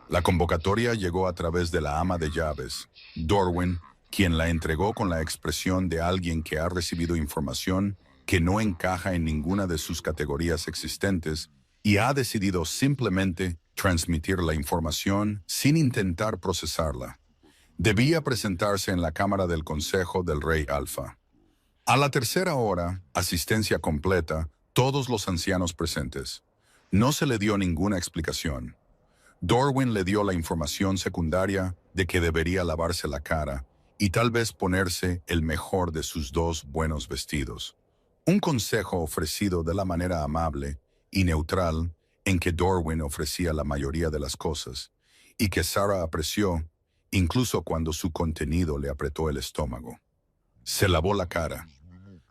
La convocatoria llegó a través de la ama de llaves, Dorwin, quien la entregó con la expresión de alguien que ha recibido información que no encaja en ninguna de sus categorías existentes y ha decidido simplemente transmitir la información sin intentar procesarla. Debía presentarse en la cámara del Consejo del Rey Alfa. A la tercera hora, asistencia completa, todos los ancianos presentes. No se le dio ninguna explicación. Dorwin le dio la información secundaria de que debería lavarse la cara y tal vez ponerse el mejor de sus dos buenos vestidos. Un consejo ofrecido de la manera amable y neutral en que Dorwin ofrecía la mayoría de las cosas y que Sarah apreció, incluso cuando su contenido le apretó el estómago. Se lavó la cara.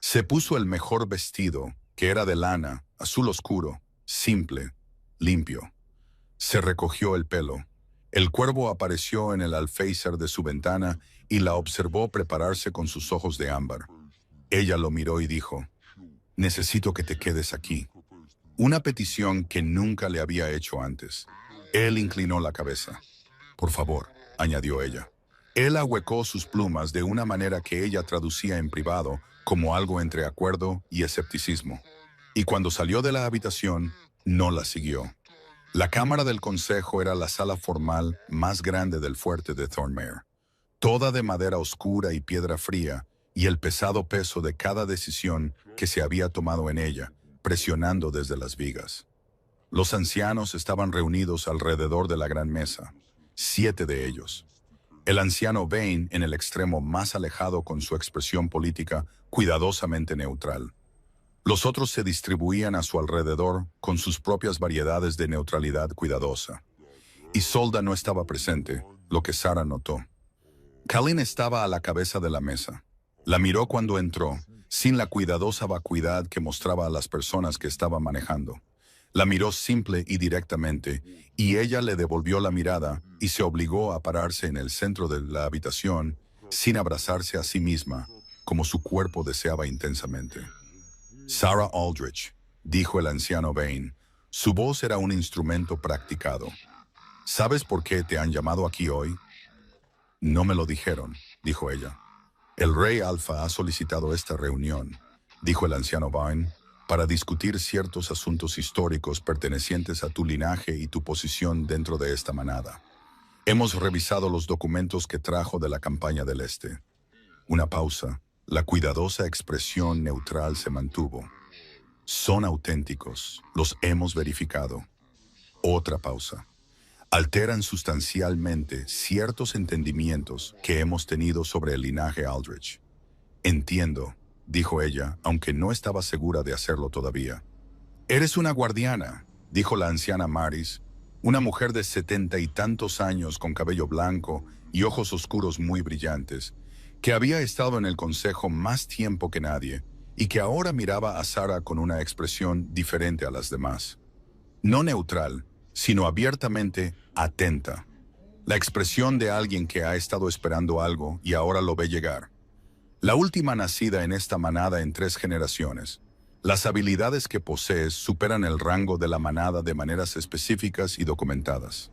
Se puso el mejor vestido, que era de lana, azul oscuro, simple, limpio. Se recogió el pelo. El cuervo apareció en el alféizar de su ventana y la observó prepararse con sus ojos de ámbar. Ella lo miró y dijo, necesito que te quedes aquí. Una petición que nunca le había hecho antes. Él inclinó la cabeza. Por favor, añadió ella. Él ahuecó sus plumas de una manera que ella traducía en privado como algo entre acuerdo y escepticismo. Y cuando salió de la habitación, no la siguió. La cámara del consejo era la sala formal más grande del fuerte de Thornmere, toda de madera oscura y piedra fría, y el pesado peso de cada decisión que se había tomado en ella, presionando desde las vigas. Los ancianos estaban reunidos alrededor de la gran mesa, 7 de ellos. El anciano Vane en el extremo más alejado con su expresión política cuidadosamente neutral. Los otros se distribuían a su alrededor con sus propias variedades de neutralidad cuidadosa. Isolda no estaba presente, lo que Sarah notó. Callin estaba a la cabeza de la mesa. La miró cuando entró, sin la cuidadosa vacuidad que mostraba a las personas que estaba manejando. La miró simple y directamente, y ella le devolvió la mirada y se obligó a pararse en el centro de la habitación, sin abrazarse a sí misma, como su cuerpo deseaba intensamente. Sarah Aldrich, dijo el anciano Vane. Su voz era un instrumento practicado. ¿Sabes por qué te han llamado aquí hoy? No me lo dijeron, dijo ella. El Rey Alfa ha solicitado esta reunión, dijo el anciano Vane, para discutir ciertos asuntos históricos pertenecientes a tu linaje y tu posición dentro de esta manada. Hemos revisado los documentos que trajo de la campaña del Este. Una pausa. La cuidadosa expresión neutral se mantuvo. Son auténticos, los hemos verificado. Otra pausa. Alteran sustancialmente ciertos entendimientos que hemos tenido sobre el linaje Aldrich. Entiendo, dijo ella, aunque no estaba segura de hacerlo todavía. Eres una guardiana, dijo la anciana Maris, una mujer de 70 y tantos años con cabello blanco y ojos oscuros muy brillantes, que había estado en el consejo más tiempo que nadie y que ahora miraba a Sarah con una expresión diferente a las demás. No neutral, sino abiertamente atenta. La expresión de alguien que ha estado esperando algo y ahora lo ve llegar. La última nacida en esta manada en 3 generaciones. Las habilidades que posees superan el rango de la manada de maneras específicas y documentadas.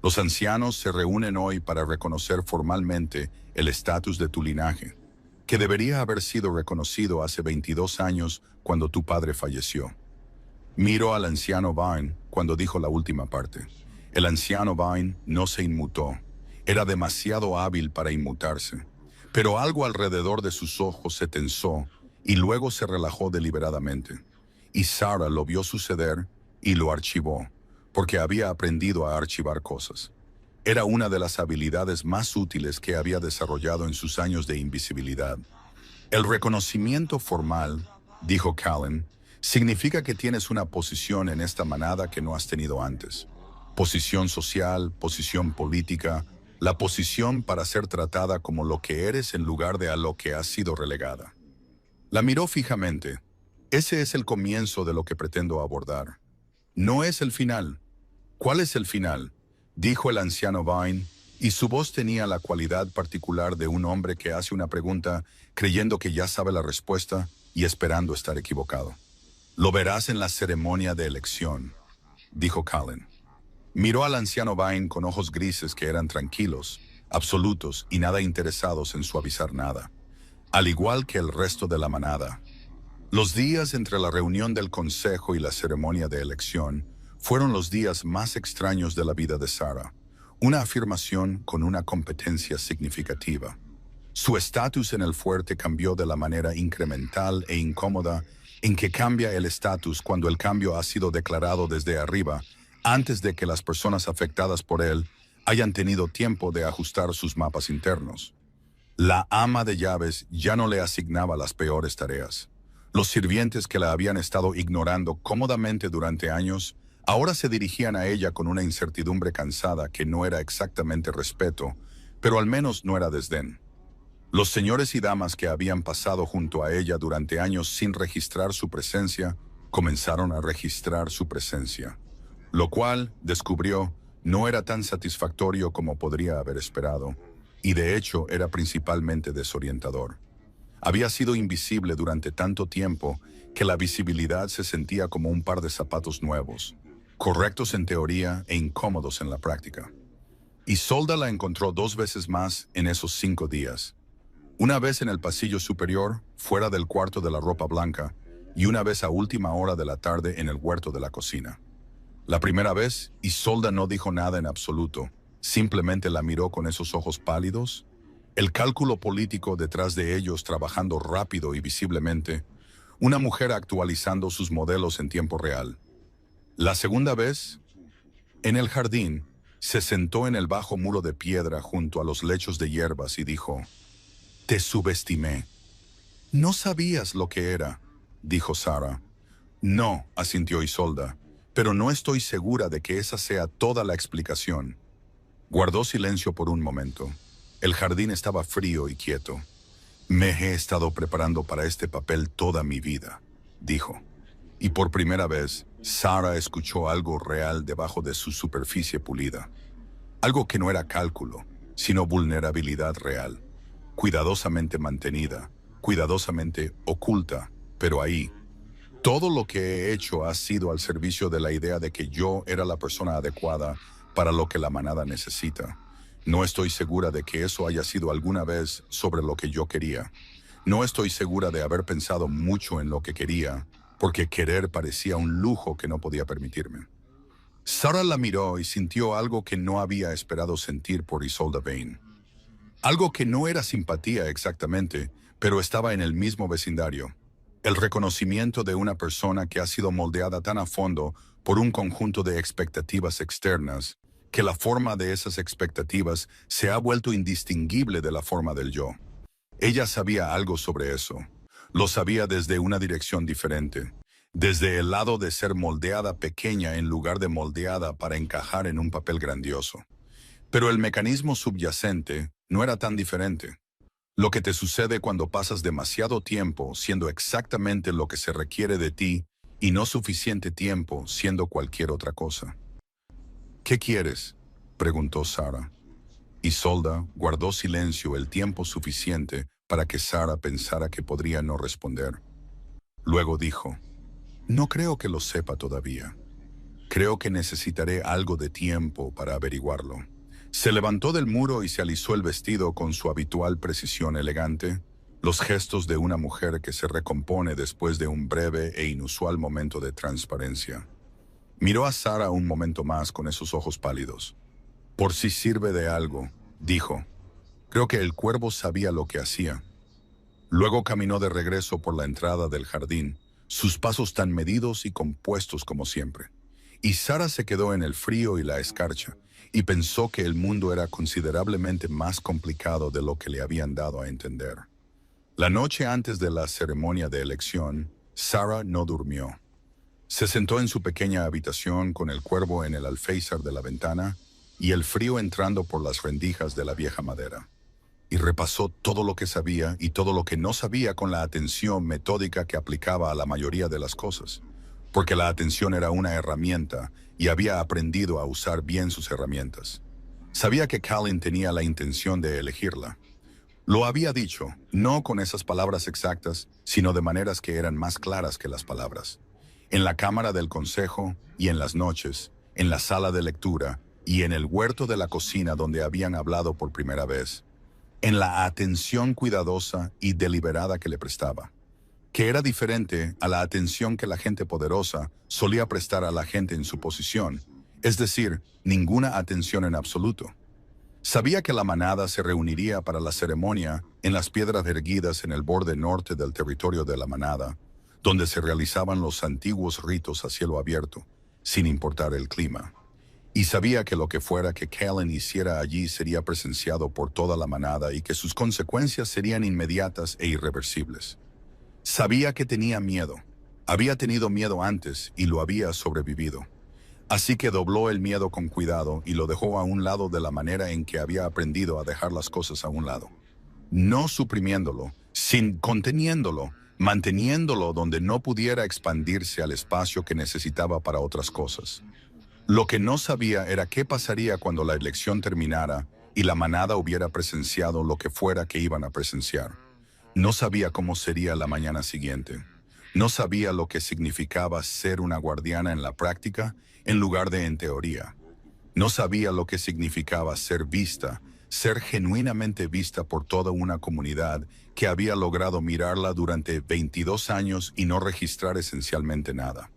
Los ancianos se reúnen hoy para reconocer formalmente el estatus de tu linaje, que debería haber sido reconocido hace 22 años cuando tu padre falleció. Miró al anciano Vine cuando dijo la última parte. El anciano Vine no se inmutó. Era demasiado hábil para inmutarse. Pero algo alrededor de sus ojos se tensó y luego se relajó deliberadamente. Y Sarah lo vio suceder y lo archivó, porque había aprendido a archivar cosas. Era una de las habilidades más útiles que había desarrollado en sus años de invisibilidad. El reconocimiento formal, dijo Callin, significa que tienes una posición en esta manada que no has tenido antes. Posición social, posición política, la posición para ser tratada como lo que eres en lugar de a lo que has sido relegada. La miró fijamente. Ese es el comienzo de lo que pretendo abordar. No es el final. ¿Cuál es el final?, dijo el anciano Vine, y su voz tenía la cualidad particular de un hombre que hace una pregunta creyendo que ya sabe la respuesta y esperando estar equivocado. Lo verás en la ceremonia de elección, dijo Colin. Miró al anciano Vine con ojos grises que eran tranquilos, absolutos y nada interesados en suavizar nada, al igual que el resto de la manada. Los días entre la reunión del consejo y la ceremonia de elección fueron los días más extraños de la vida de Sarah, una afirmación con una competencia significativa. Su estatus en el fuerte cambió de la manera incremental e incómoda en que cambia el estatus cuando el cambio ha sido declarado desde arriba, antes de que las personas afectadas por él hayan tenido tiempo de ajustar sus mapas internos. La ama de llaves ya no le asignaba las peores tareas. Los sirvientes que la habían estado ignorando cómodamente durante años ahora se dirigían a ella con una incertidumbre cansada que no era exactamente respeto, pero al menos no era desdén. Los señores y damas que habían pasado junto a ella durante años sin registrar su presencia, comenzaron a registrar su presencia, lo cual, descubrió, no era tan satisfactorio como podría haber esperado, y de hecho era principalmente desorientador. Había sido invisible durante tanto tiempo que la visibilidad se sentía como un par de zapatos nuevos, correctos en teoría e incómodos en la práctica. Isolda la encontró 2 veces más en esos 5 días. Una vez en el pasillo superior, fuera del cuarto de la ropa blanca, y una vez a última hora de la tarde en el huerto de la cocina. La primera vez, Isolda no dijo nada en absoluto, simplemente la miró con esos ojos pálidos, el cálculo político detrás de ellos trabajando rápido y visiblemente, una mujer actualizando sus modelos en tiempo real. La segunda vez, en el jardín, se sentó en el bajo muro de piedra junto a los lechos de hierbas y dijo: «Te subestimé». «No sabías lo que era», dijo Sarah. «No», asintió Isolda, «pero no estoy segura de que esa sea toda la explicación». Guardó silencio por un momento. El jardín estaba frío y quieto. «Me he estado preparando para este papel toda mi vida», dijo. Y por primera vez, Sarah escuchó algo real debajo de su superficie pulida. Algo que no era cálculo, sino vulnerabilidad real, cuidadosamente mantenida, cuidadosamente oculta, pero ahí. Todo lo que he hecho ha sido al servicio de la idea de que yo era la persona adecuada para lo que la manada necesita. No estoy segura de que eso haya sido alguna vez sobre lo que yo quería. No estoy segura de haber pensado mucho en lo que quería, porque querer parecía un lujo que no podía permitirme. Sarah la miró y sintió algo que no había esperado sentir por Isolda Vane. Algo que no era simpatía exactamente, pero estaba en el mismo vecindario. El reconocimiento de una persona que ha sido moldeada tan a fondo por un conjunto de expectativas externas, que la forma de esas expectativas se ha vuelto indistinguible de la forma del yo. Ella sabía algo sobre eso. Lo sabía desde una dirección diferente, desde el lado de ser moldeada pequeña en lugar de moldeada para encajar en un papel grandioso. Pero el mecanismo subyacente no era tan diferente. Lo que te sucede cuando pasas demasiado tiempo siendo exactamente lo que se requiere de ti y no suficiente tiempo siendo cualquier otra cosa. «¿Qué quieres?», preguntó Sarah. Isolda guardó silencio el tiempo suficiente para que Sarah pensara que podría no responder. Luego dijo: «No creo que lo sepa todavía. Creo que necesitaré algo de tiempo para averiguarlo». Se levantó del muro y se alisó el vestido con su habitual precisión elegante, los gestos de una mujer que se recompone después de un breve e inusual momento de transparencia. Miró a Sarah un momento más con esos ojos pálidos. «Por si sirve de algo», dijo. «Creo que el cuervo sabía lo que hacía». Luego caminó de regreso por la entrada del jardín, sus pasos tan medidos y compuestos como siempre. Y Sarah se quedó en el frío y la escarcha, y pensó que el mundo era considerablemente más complicado de lo que le habían dado a entender. La noche antes de la ceremonia de elección, Sarah no durmió. Se sentó en su pequeña habitación con el cuervo en el alféizar de la ventana y el frío entrando por las rendijas de la vieja madera. Y repasó todo lo que sabía y todo lo que no sabía con la atención metódica que aplicaba a la mayoría de las cosas. porque la atención era una herramienta y había aprendido a usar bien sus herramientas. Sabía que Callan tenía la intención de elegirla. Lo había dicho, no con esas palabras exactas, sino de maneras que eran más claras que las palabras. En la cámara del consejo y en las noches, en la sala de lectura y en el huerto de la cocina donde habían hablado por primera vez, en la atención cuidadosa y deliberada que le prestaba, que era diferente a la atención que la gente poderosa solía prestar a la gente en su posición, es decir, ninguna atención en absoluto. Sabía que la manada se reuniría para la ceremonia en las piedras erguidas en el borde norte del territorio de la manada, donde se realizaban los antiguos ritos a cielo abierto, sin importar el clima. Y sabía que lo que fuera que Callan hiciera allí sería presenciado por toda la manada y que sus consecuencias serían inmediatas e irreversibles. Sabía que tenía miedo. Había tenido miedo antes y lo había sobrevivido. Así que dobló el miedo con cuidado y lo dejó a un lado de la manera en que había aprendido a dejar las cosas a un lado. No suprimiéndolo, sin conteniéndolo, manteniéndolo donde no pudiera expandirse al espacio que necesitaba para otras cosas. Lo que no sabía era qué pasaría cuando la elección terminara y la manada hubiera presenciado lo que fuera que iban a presenciar. No sabía cómo sería la mañana siguiente. No sabía lo que significaba ser una guardiana en la práctica en lugar de en teoría. No sabía lo que significaba ser vista, ser genuinamente vista por toda una comunidad que había logrado mirarla durante 22 años y no registrar esencialmente nada.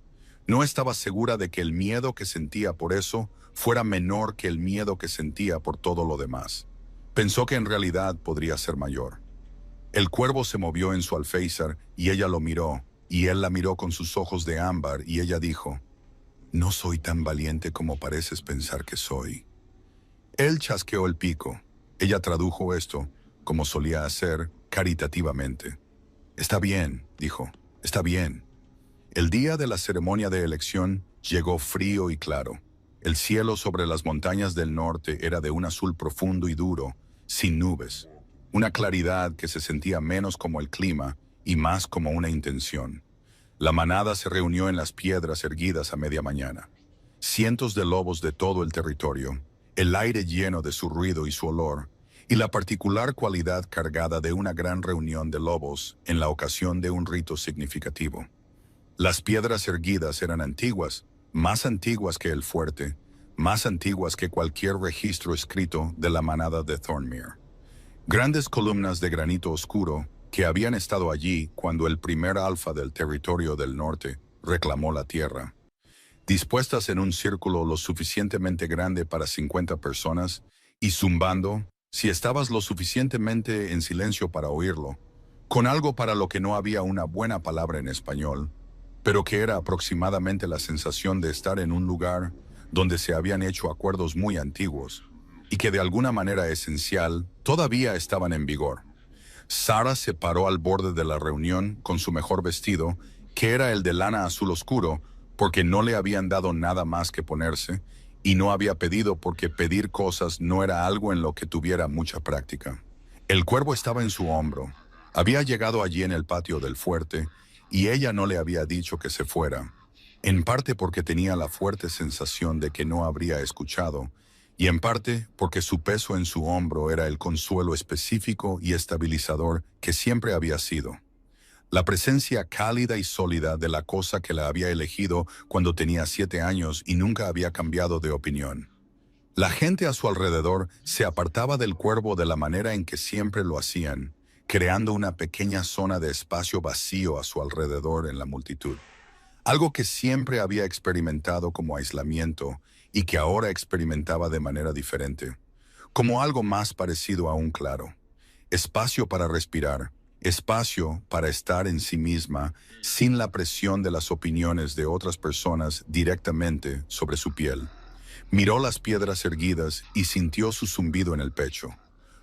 No estaba segura de que el miedo que sentía por eso fuera menor que el miedo que sentía por todo lo demás. Pensó que en realidad podría ser mayor. El cuervo se movió en su alféizar y ella lo miró, y él la miró con sus ojos de ámbar y ella dijo, «No soy tan valiente como pareces pensar que soy». Él chasqueó el pico. Ella tradujo esto, como solía hacer, caritativamente. «Está bien», dijo, «está bien». El día de la ceremonia de elección llegó frío y claro. El cielo sobre las montañas del norte era de un azul profundo y duro, sin nubes. Una claridad que se sentía menos como el clima y más como una intención. La manada se reunió en las piedras erguidas a media mañana. Cientos de lobos de todo el territorio, el aire lleno de su ruido y su olor, y la particular cualidad cargada de una gran reunión de lobos en la ocasión de un rito significativo. Las piedras erguidas eran antiguas, más antiguas que el fuerte, más antiguas que cualquier registro escrito de la manada de Thornmere. Grandes columnas de granito oscuro que habían estado allí cuando el primer alfa del territorio del norte reclamó la tierra. Dispuestas en un círculo lo suficientemente grande para 50 personas y zumbando, si estabas lo suficientemente en silencio para oírlo, con algo para lo que no había una buena palabra en español, pero que era aproximadamente la sensación de estar en un lugar donde se habían hecho acuerdos muy antiguos y que de alguna manera esencial todavía estaban en vigor. Sarah se paró al borde de la reunión con su mejor vestido, que era el de lana azul oscuro, porque no le habían dado nada más que ponerse, y no había pedido porque pedir cosas no era algo en lo que tuviera mucha práctica. El cuervo estaba en su hombro. Había llegado allí en el patio del fuerte, y ella no le había dicho que se fuera, en parte porque tenía la fuerte sensación de que no habría escuchado, y en parte porque su peso en su hombro era el consuelo específico y estabilizador que siempre había sido. La presencia cálida y sólida de la cosa que la había elegido cuando tenía 7 años y nunca había cambiado de opinión. La gente a su alrededor se apartaba del cuervo de la manera en que siempre lo hacían, creando una pequeña zona de espacio vacío a su alrededor en la multitud. Algo que siempre había experimentado como aislamiento y que ahora experimentaba de manera diferente, como algo más parecido a un claro. Espacio para respirar, espacio para estar en sí misma sin la presión de las opiniones de otras personas directamente sobre su piel. Miró las piedras erguidas y sintió su zumbido en el pecho.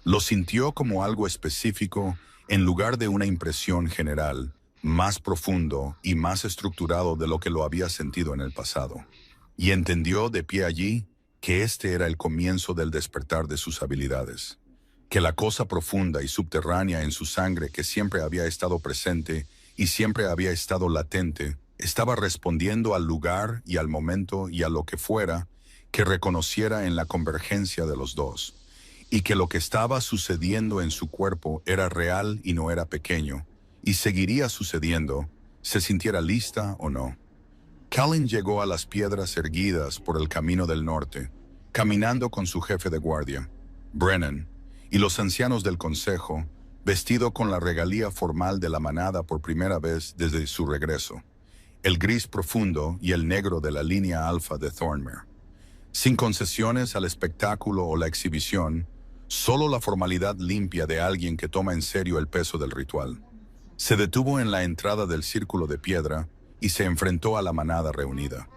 Lo sintió como algo específico en lugar de una impresión general, más profundo y más estructurado de lo que lo había sentido en el pasado. Y entendió de pie allí que este era el comienzo del despertar de sus habilidades, que la cosa profunda y subterránea en su sangre que siempre había estado presente y siempre había estado latente estaba respondiendo al lugar y al momento y a lo que fuera que reconociera en la convergencia de los dos, y que lo que estaba sucediendo en su cuerpo era real y no era pequeño, y seguiría sucediendo, se sintiera lista o no. Callan llegó a las piedras erguidas por el camino del norte, caminando con su jefe de guardia, Brennan, y los ancianos del consejo, vestido con la regalía formal de la manada por primera vez desde su regreso, el gris profundo y el negro de la línea alfa de Thornmere. Sin concesiones al espectáculo o la exhibición, solo la formalidad limpia de alguien que toma en serio el peso del ritual. Se detuvo en la entrada del círculo de piedra y se enfrentó a la manada reunida,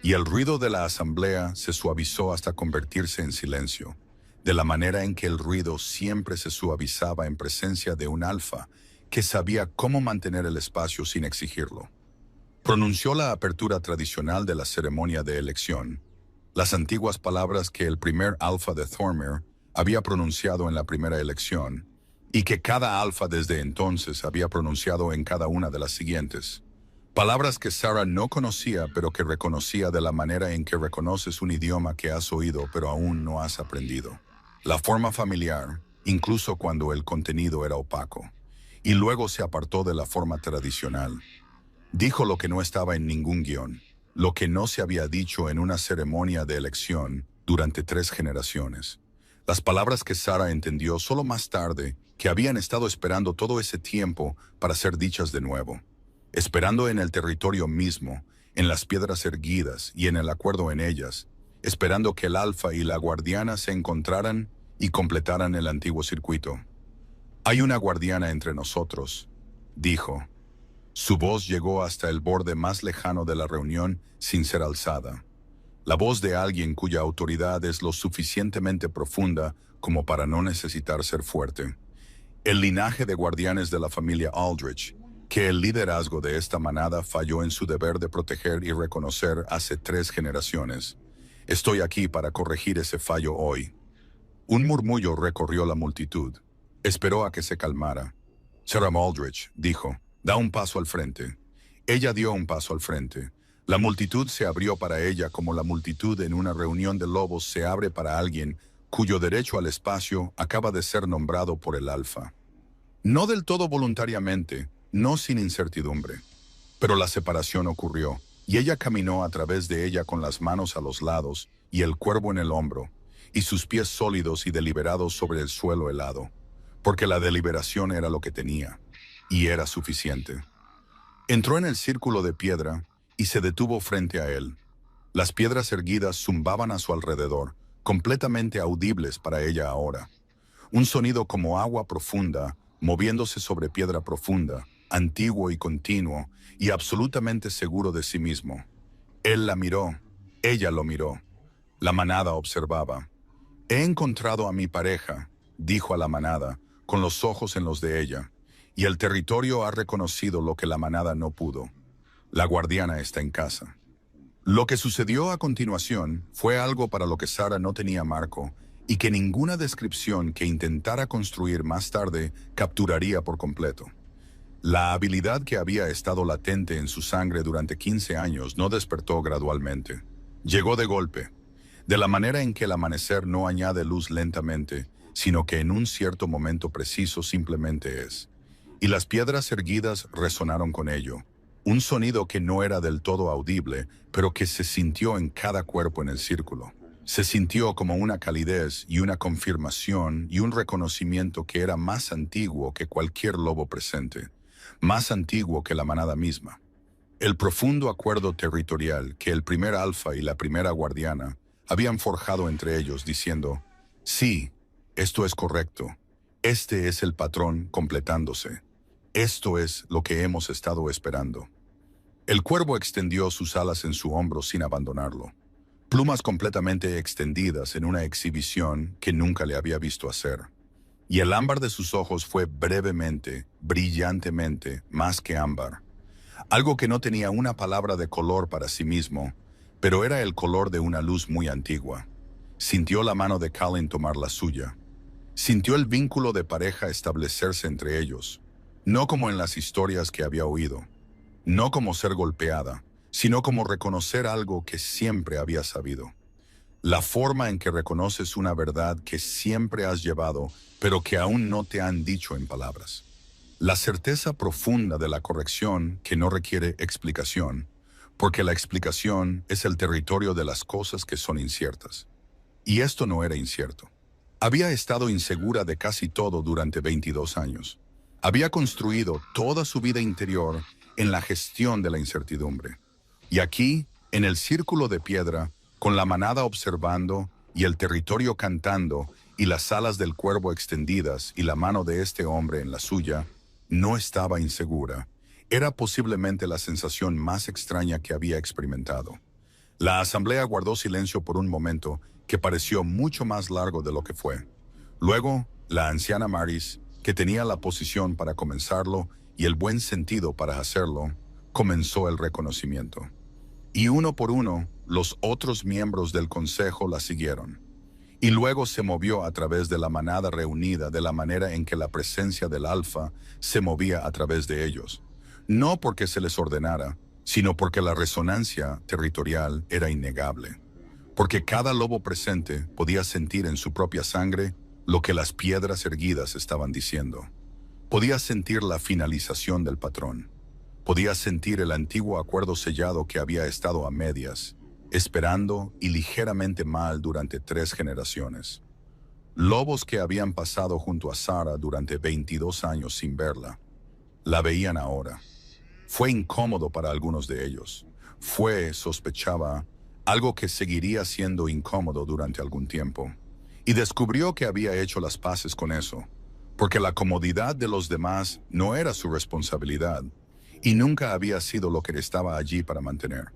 y el ruido de la asamblea se suavizó hasta convertirse en silencio, de la manera en que el ruido siempre se suavizaba en presencia de un alfa que sabía cómo mantener el espacio sin exigirlo. Pronunció la apertura tradicional de la ceremonia de elección, las antiguas palabras que el primer alfa de Thornmere había pronunciado en la primera elección, y que cada alfa desde entonces había pronunciado en cada una de las siguientes. Palabras que Sarah no conocía, pero que reconocía de la manera en que reconoces un idioma que has oído pero aún no has aprendido. La forma familiar, incluso cuando el contenido era opaco, y luego se apartó de la forma tradicional. Dijo lo que no estaba en ningún guión, lo que no se había dicho en una ceremonia de elección durante 3 generaciones. Las palabras que Sarah entendió solo más tarde, que habían estado esperando todo ese tiempo para ser dichas de nuevo. Esperando en el territorio mismo, en las piedras erguidas y en el acuerdo en ellas, esperando que el alfa y la guardiana se encontraran y completaran el antiguo circuito. «Hay una guardiana entre nosotros», dijo. Su voz llegó hasta el borde más lejano de la reunión sin ser alzada. La voz de alguien cuya autoridad es lo suficientemente profunda como para no necesitar ser fuerte. El linaje de guardianes de la familia Aldrich, que el liderazgo de esta manada falló en su deber de proteger y reconocer hace 3 generaciones. Estoy aquí para corregir ese fallo hoy. Un murmullo recorrió la multitud. Esperó a que se calmara. Sarah Aldrich dijo, «Da un paso al frente». Ella dio un paso al frente. La multitud se abrió para ella como la multitud en una reunión de lobos se abre para alguien cuyo derecho al espacio acaba de ser nombrado por el alfa. No del todo voluntariamente, no sin incertidumbre. Pero la separación ocurrió, y ella caminó a través de ella con las manos a los lados y el cuervo en el hombro, y sus pies sólidos y deliberados sobre el suelo helado, porque la deliberación era lo que tenía, y era suficiente. Entró en el círculo de piedra y se detuvo frente a él. Las piedras erguidas zumbaban a su alrededor, completamente audibles para ella ahora. Un sonido como agua profunda, moviéndose sobre piedra profunda, antiguo y continuo, y absolutamente seguro de sí mismo. Él la miró, ella lo miró. La manada observaba. «He encontrado a mi pareja», dijo a la manada, con los ojos en los de ella, y el territorio ha reconocido lo que la manada no pudo. La guardiana está en casa. Lo que sucedió a continuación fue algo para lo que Sarah no tenía marco, y que ninguna descripción que intentara construir más tarde capturaría por completo. La habilidad que había estado latente en su sangre durante 15 años no despertó gradualmente. Llegó de golpe, de la manera en que el amanecer no añade luz lentamente, sino que en un cierto momento preciso simplemente es. Y las piedras erguidas resonaron con ello, un sonido que no era del todo audible, pero que se sintió en cada cuerpo en el círculo. Se sintió como una calidez y una confirmación y un reconocimiento que era más antiguo que cualquier lobo presente, más antiguo que la manada misma. El profundo acuerdo territorial que el primer alfa y la primera guardiana habían forjado entre ellos diciendo, «Sí, esto es correcto, este es el patrón completándose, esto es lo que hemos estado esperando». El cuervo extendió sus alas en su hombro sin abandonarlo, plumas completamente extendidas en una exhibición que nunca le había visto hacer. Y el ámbar de sus ojos fue brevemente, brillantemente, más que ámbar. Algo que no tenía una palabra de color para sí mismo, pero era el color de una luz muy antigua. Sintió la mano de Callan tomar la suya. Sintió el vínculo de pareja establecerse entre ellos, no como en las historias que había oído. no como ser golpeada, sino como reconocer algo que siempre había sabido. La forma en que reconoces una verdad que siempre has llevado, pero que aún no te han dicho en palabras. La certeza profunda de la corrección que no requiere explicación, porque la explicación es el territorio de las cosas que son inciertas. Y esto no era incierto. Había estado insegura de casi todo durante 22 años. Había construido toda su vida interior en la gestión de la incertidumbre. Y aquí, en el círculo de piedra, con la manada observando y el territorio cantando y las alas del cuervo extendidas y la mano de este hombre en la suya, no estaba insegura. Era posiblemente la sensación más extraña que había experimentado. La asamblea guardó silencio por un momento que pareció mucho más largo de lo que fue. Luego, la anciana Maris, que tenía la posición para comenzarlo y el buen sentido para hacerlo, comenzó el reconocimiento. Y uno por uno, los otros miembros del consejo la siguieron. Y luego se movió a través de la manada reunida de la manera en que la presencia del alfa se movía a través de ellos. No porque se les ordenara, sino porque la resonancia territorial era innegable. Porque cada lobo presente podía sentir en su propia sangre lo que las piedras erguidas estaban diciendo. Podía sentir la finalización del patrón. Podía sentir el antiguo acuerdo sellado que había estado a medias, esperando y ligeramente mal durante 3 generaciones. Lobos que habían pasado junto a Sara durante 22 años sin verla, la veían ahora. Fue incómodo para algunos de ellos. Fue, sospechaba, algo que seguiría siendo incómodo durante algún tiempo. Y descubrió que había hecho las paces con eso, porque la comodidad de los demás no era su responsabilidad, y nunca había sido lo que estaba allí para mantener.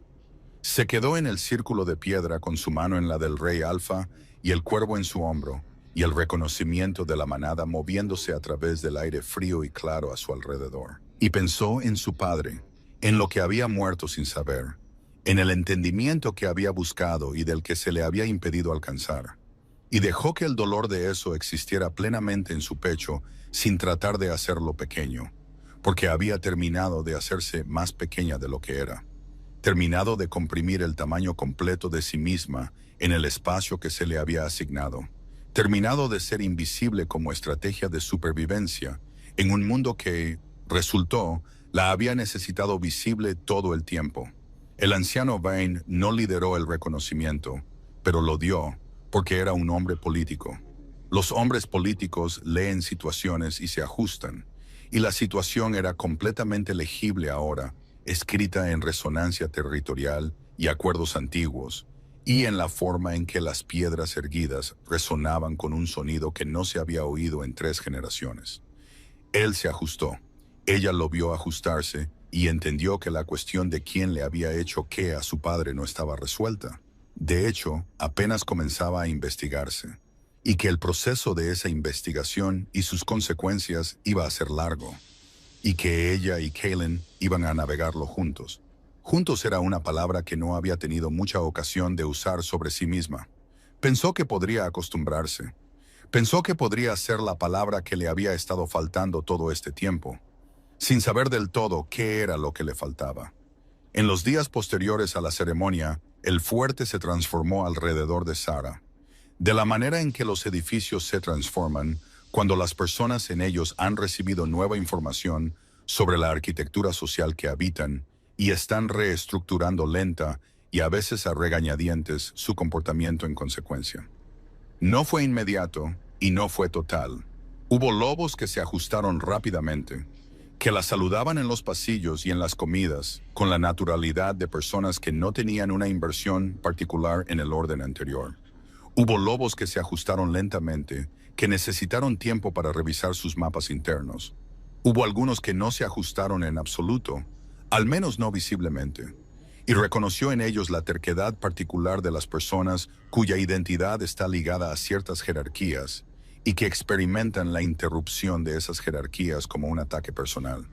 Se quedó en el círculo de piedra con su mano en la del rey Alfa y el cuervo en su hombro, y el reconocimiento de la manada moviéndose a través del aire frío y claro a su alrededor. Y pensó en su padre, en lo que había muerto sin saber, en el entendimiento que había buscado y del que se le había impedido alcanzar. Y dejó que el dolor de eso existiera plenamente en su pecho sin tratar de hacerlo pequeño, porque había terminado de hacerse más pequeña de lo que era. Terminado de comprimir el tamaño completo de sí misma en el espacio que se le había asignado. Terminado de ser invisible como estrategia de supervivencia en un mundo que, resultó, la había necesitado visible todo el tiempo. El anciano Vane no lideró el reconocimiento, pero lo dio porque era un hombre político. Los hombres políticos leen situaciones y se ajustan, y la situación era completamente legible ahora, escrita en resonancia territorial y acuerdos antiguos, y en la forma en que las piedras erguidas resonaban con un sonido que no se había oído en 3 generaciones. Él se ajustó. Ella lo vio ajustarse y entendió que la cuestión de quién le había hecho qué a su padre no estaba resuelta. De hecho, apenas comenzaba a investigarse, y que el proceso de esa investigación y sus consecuencias iba a ser largo, y que ella y Kaylin iban a navegarlo juntos. Juntos era una palabra que no había tenido mucha ocasión de usar sobre sí misma. Pensó que podría acostumbrarse. Pensó que podría ser la palabra que le había estado faltando todo este tiempo, sin saber del todo qué era lo que le faltaba. En los días posteriores a la ceremonia, el fuerte se transformó alrededor de Sara. De la manera en que los edificios se transforman cuando las personas en ellos han recibido nueva información sobre la arquitectura social que habitan y están reestructurando lenta y a veces a regañadientes su comportamiento en consecuencia. No fue inmediato y no fue total. Hubo lobos que se ajustaron rápidamente, que la saludaban en los pasillos y en las comidas, con la naturalidad de personas que no tenían una inversión particular en el orden anterior. Hubo lobos que se ajustaron lentamente, que necesitaron tiempo para revisar sus mapas internos. Hubo algunos que no se ajustaron en absoluto, al menos no visiblemente, y reconoció en ellos la terquedad particular de las personas cuya identidad está ligada a ciertas jerarquías, y que experimentan la interrupción de esas jerarquías como un ataque personal.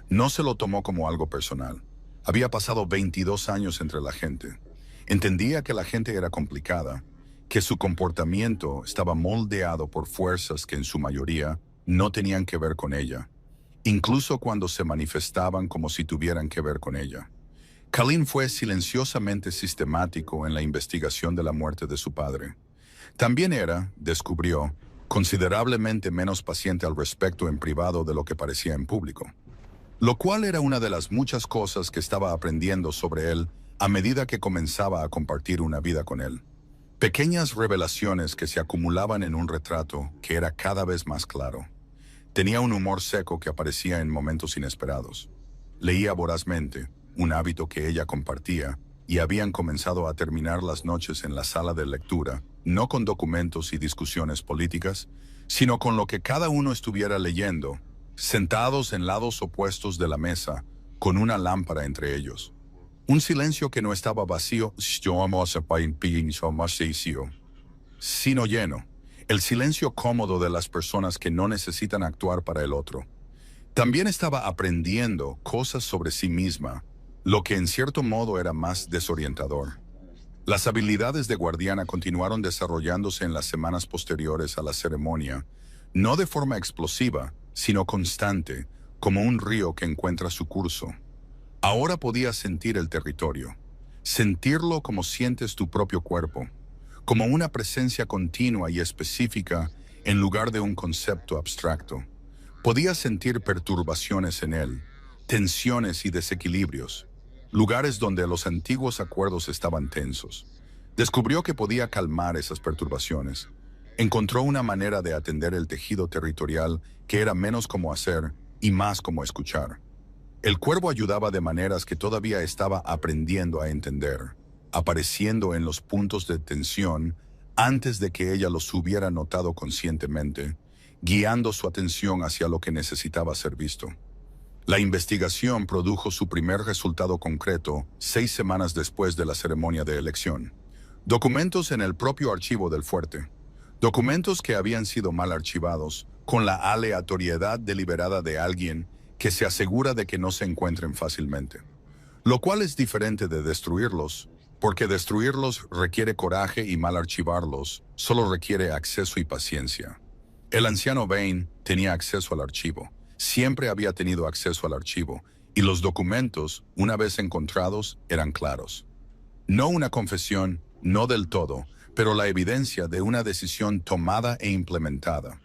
No se lo tomó como algo personal. Había pasado 22 años entre la gente. Entendía que la gente era complicada, que su comportamiento estaba moldeado por fuerzas que en su mayoría no tenían que ver con ella, incluso cuando se manifestaban como si tuvieran que ver con ella. Colleen fue silenciosamente sistemático en la investigación de la muerte de su padre. También era, descubrió, considerablemente menos paciente al respecto en privado de lo que parecía en público, lo cual era una de las muchas cosas que estaba aprendiendo sobre él a medida que comenzaba a compartir una vida con él. Pequeñas revelaciones que se acumulaban en un retrato que era cada vez más claro. Tenía un humor seco que aparecía en momentos inesperados. Leía vorazmente, un hábito que ella compartía, y habían comenzado a terminar las noches en la sala de lectura, no con documentos y discusiones políticas, sino con lo que cada uno estuviera leyendo, sentados en lados opuestos de la mesa, con una lámpara entre ellos. Un silencio que no estaba vacío, sino lleno. El silencio cómodo de las personas que no necesitan actuar para el otro. También estaba aprendiendo cosas sobre sí misma, lo que en cierto modo era más desorientador. Las habilidades de guardiana continuaron desarrollándose en las semanas posteriores a la ceremonia, no de forma explosiva, sino constante, como un río que encuentra su curso. Ahora podía sentir el territorio, sentirlo como sientes tu propio cuerpo, como una presencia continua y específica en lugar de un concepto abstracto. Podía sentir perturbaciones en él, tensiones y desequilibrios, lugares donde los antiguos acuerdos estaban tensos. Descubrió que podía calmar esas perturbaciones. Encontró una manera de atender el tejido territorial que era menos como hacer y más como escuchar. El cuervo ayudaba de maneras que todavía estaba aprendiendo a entender, apareciendo en los puntos de tensión antes de que ella los hubiera notado conscientemente, guiando su atención hacia lo que necesitaba ser visto. La investigación produjo su primer resultado concreto 6 semanas después de la ceremonia de elección. Documentos en el propio archivo del fuerte. Documentos que habían sido mal archivados, con la aleatoriedad deliberada de alguien que se asegura de que no se encuentren fácilmente. Lo cual es diferente de destruirlos, porque destruirlos requiere coraje y mal archivarlos solo requiere acceso y paciencia. El anciano Vane tenía acceso al archivo, siempre había tenido acceso al archivo, y los documentos, una vez encontrados, eran claros. No una confesión, no del todo, pero la evidencia de una decisión tomada e implementada.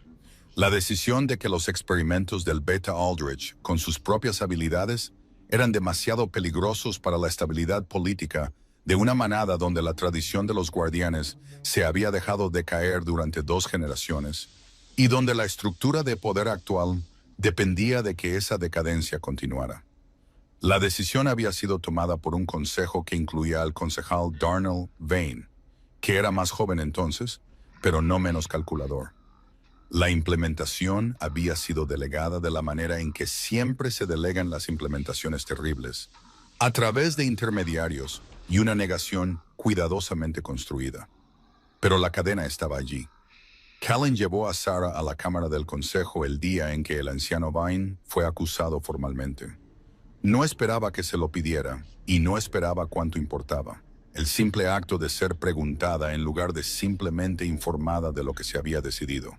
La decisión de que los experimentos del Beta Aldrich, con sus propias habilidades, eran demasiado peligrosos para la estabilidad política de una manada donde la tradición de los guardianes se había dejado decaer durante 2 generaciones, y donde la estructura de poder actual dependía de que esa decadencia continuara. La decisión había sido tomada por un consejo que incluía al concejal Darnell Vane, que era más joven entonces, pero no menos calculador. La implementación había sido delegada de la manera en que siempre se delegan las implementaciones terribles, a través de intermediarios y una negación cuidadosamente construida. Pero la cadena estaba allí. Callen llevó a Sarah a la Cámara del Consejo el día en que el anciano Vine fue acusado formalmente. No esperaba que se lo pidiera, y no esperaba cuánto importaba. El simple acto de ser preguntada en lugar de simplemente informada de lo que se había decidido.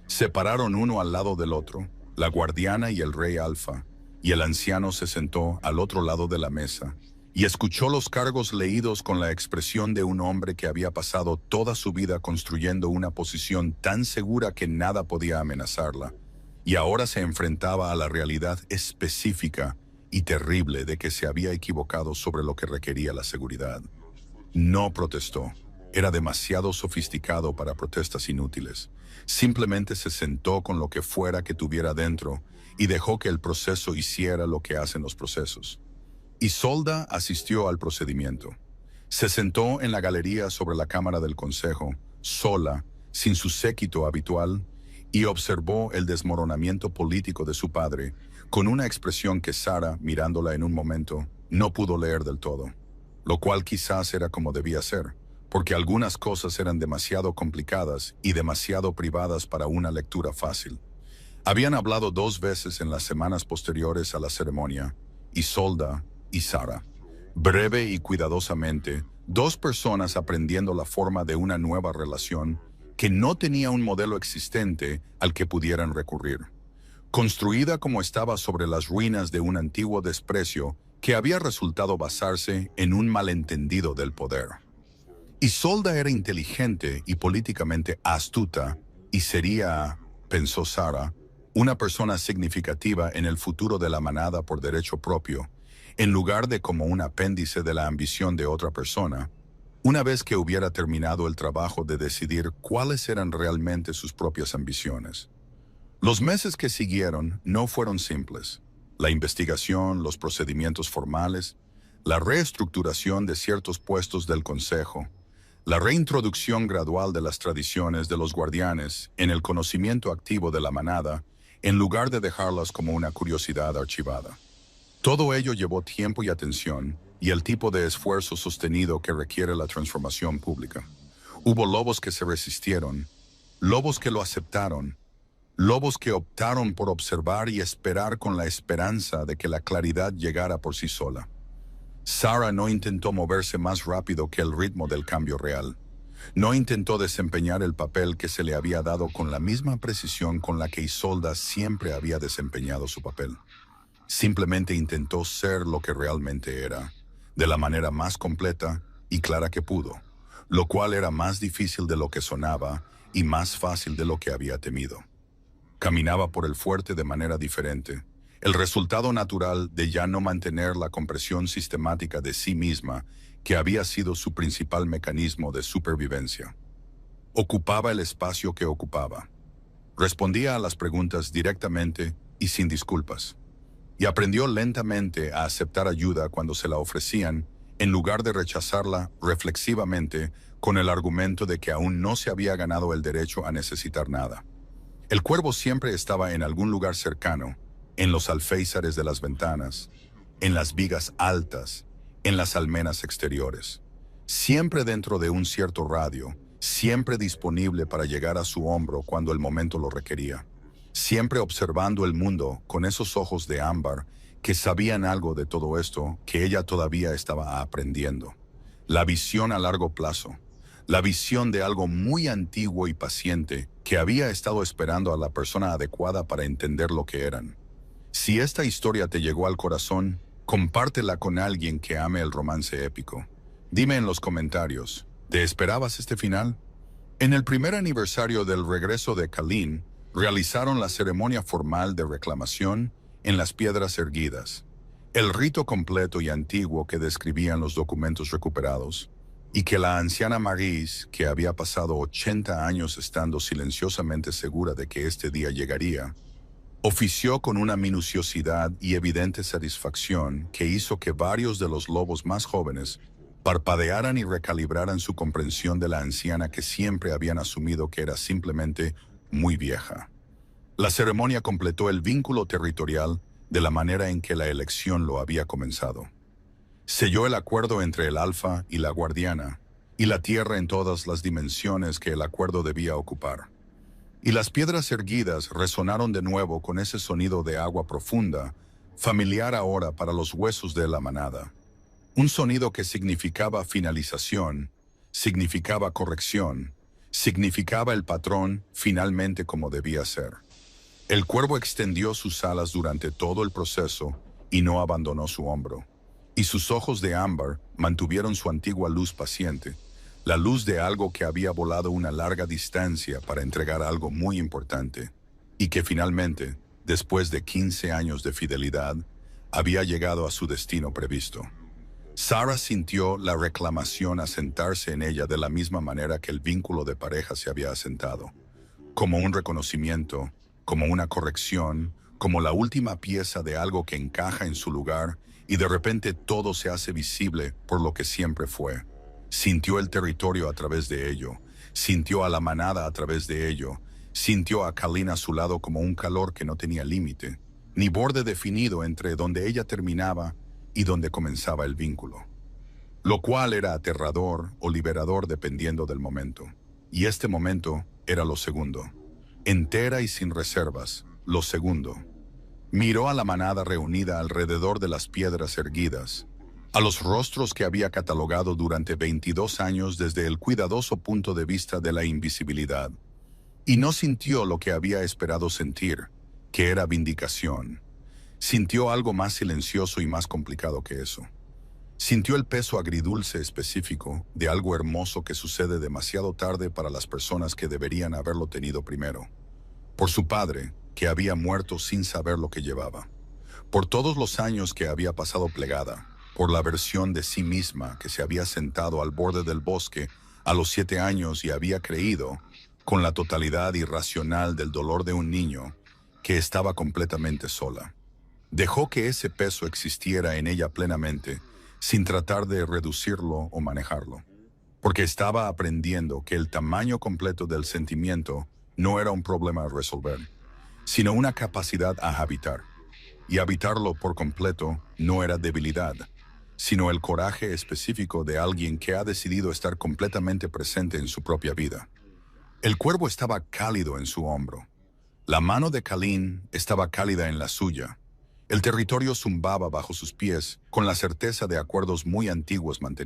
Se pararon uno al lado del otro, la guardiana y el rey Alfa, y el anciano se sentó al otro lado de la mesa, y escuchó los cargos leídos con la expresión de un hombre que había pasado toda su vida construyendo una posición tan segura que nada podía amenazarla, y ahora se enfrentaba a la realidad específica y terrible de que se había equivocado sobre lo que requería la seguridad. No protestó. Era demasiado sofisticado para protestas inútiles. Simplemente se sentó con lo que fuera que tuviera dentro y dejó que el proceso hiciera lo que hacen los procesos. Isolda asistió al procedimiento. Se sentó en la galería sobre la cámara del consejo, sola, sin su séquito habitual, y observó el desmoronamiento político de su padre, con una expresión que Sarah, mirándola en un momento, no pudo leer del todo, lo cual quizás era como debía ser, porque algunas cosas eran demasiado complicadas y demasiado privadas para una lectura fácil. Habían hablado 2 veces en las semanas posteriores a la ceremonia, Isolda y Sarah. Breve y cuidadosamente, 2 personas aprendiendo la forma de una nueva relación que no tenía un modelo existente al que pudieran recurrir. construida como estaba sobre las ruinas de un antiguo desprecio que había resultado basarse en un malentendido del poder. Isolda era inteligente y políticamente astuta y sería, pensó Sarah, una persona significativa en el futuro de la manada por derecho propio, en lugar de como un apéndice de la ambición de otra persona, una vez que hubiera terminado el trabajo de decidir cuáles eran realmente sus propias ambiciones. Los meses que siguieron no fueron simples. La investigación, los procedimientos formales, la reestructuración de ciertos puestos del Consejo, la reintroducción gradual de las tradiciones de los guardianes en el conocimiento activo de la manada, en lugar de dejarlas como una curiosidad archivada. Todo ello llevó tiempo y atención, y el tipo de esfuerzo sostenido que requiere la transformación pública. Hubo lobos que se resistieron, lobos que lo aceptaron, lobos que optaron por observar y esperar con la esperanza de que la claridad llegara por sí sola. Sarah no intentó moverse más rápido que el ritmo del cambio real. No intentó desempeñar el papel que se le había dado con la misma precisión con la que Isolda siempre había desempeñado su papel. Simplemente intentó ser lo que realmente era, de la manera más completa y clara que pudo, lo cual era más difícil de lo que sonaba y más fácil de lo que había temido. Caminaba por el fuerte de manera diferente, el resultado natural de ya no mantener la compresión sistemática de sí misma que había sido su principal mecanismo de supervivencia. Ocupaba el espacio que ocupaba. Respondía a las preguntas directamente y sin disculpas. Y aprendió lentamente a aceptar ayuda cuando se la ofrecían, en lugar de rechazarla reflexivamente con el argumento de que aún no se había ganado el derecho a necesitar nada. El cuervo siempre estaba en algún lugar cercano, en los alféizares de las ventanas, en las vigas altas, en las almenas exteriores. Siempre dentro de un cierto radio, siempre disponible para llegar a su hombro cuando el momento lo requería. Siempre observando el mundo con esos ojos de ámbar que sabían algo de todo esto que ella todavía estaba aprendiendo. La visión a largo plazo, la visión de algo muy antiguo y paciente que había estado esperando a la persona adecuada para entender lo que eran. Si esta historia te llegó al corazón, compártela con alguien que ame el romance épico. Dime en los comentarios, ¿te esperabas este final? En el primer aniversario del regreso de Kalin, realizaron la ceremonia formal de reclamación en las piedras erguidas, el rito completo y antiguo que describían los documentos recuperados, y que la anciana Maryse, que había pasado 80 años estando silenciosamente segura de que este día llegaría, ofició con una minuciosidad y evidente satisfacción que hizo que varios de los lobos más jóvenes parpadearan y recalibraran su comprensión de la anciana que siempre habían asumido que era simplemente muy vieja. La ceremonia completó el vínculo territorial de la manera en que la elección lo había comenzado. Selló el acuerdo entre el Alfa y la Guardiana, y la Tierra en todas las dimensiones que el acuerdo debía ocupar. Y las piedras erguidas resonaron de nuevo con ese sonido de agua profunda, familiar ahora para los huesos de la manada. Un sonido que significaba finalización, significaba corrección, significaba el patrón finalmente como debía ser. El cuervo extendió sus alas durante todo el proceso y no abandonó su hombro. Y sus ojos de ámbar mantuvieron su antigua luz paciente, la luz de algo que había volado una larga distancia para entregar algo muy importante, y que finalmente, después de 15 años de fidelidad, había llegado a su destino previsto. Sarah sintió la reclamación asentarse en ella de la misma manera que el vínculo de pareja se había asentado, como un reconocimiento, como una corrección, como la última pieza de algo que encaja en su lugar y de repente todo se hace visible por lo que siempre fue. Sintió el territorio a través de ello, sintió a la manada a través de ello, sintió a Kalin a su lado como un calor que no tenía límite, ni borde definido entre donde ella terminaba y donde comenzaba el vínculo. Lo cual era aterrador o liberador dependiendo del momento. Y este momento era lo segundo. Entera y sin reservas, lo segundo. Miró a la manada reunida alrededor de las piedras erguidas, a los rostros que había catalogado durante 22 años desde el cuidadoso punto de vista de la invisibilidad, y no sintió lo que había esperado sentir, que era vindicación. Sintió algo más silencioso y más complicado que eso. Sintió el peso agridulce específico de algo hermoso que sucede demasiado tarde para las personas que deberían haberlo tenido primero. Por su padre, que había muerto sin saber lo que llevaba. Por todos los años que había pasado plegada. Por la versión de sí misma que se había sentado al borde del bosque a los 7 años y había creído, con la totalidad irracional del dolor de un niño, que estaba completamente sola. Dejó que ese peso existiera en ella plenamente, sin tratar de reducirlo o manejarlo. Porque estaba aprendiendo que el tamaño completo del sentimiento no era un problema a resolver, sino una capacidad a habitar. Y habitarlo por completo no era debilidad, sino el coraje específico de alguien que ha decidido estar completamente presente en su propia vida. El cuervo estaba cálido en su hombro. La mano de Kalin estaba cálida en la suya. El territorio zumbaba bajo sus pies con la certeza de acuerdos muy antiguos mantenidos.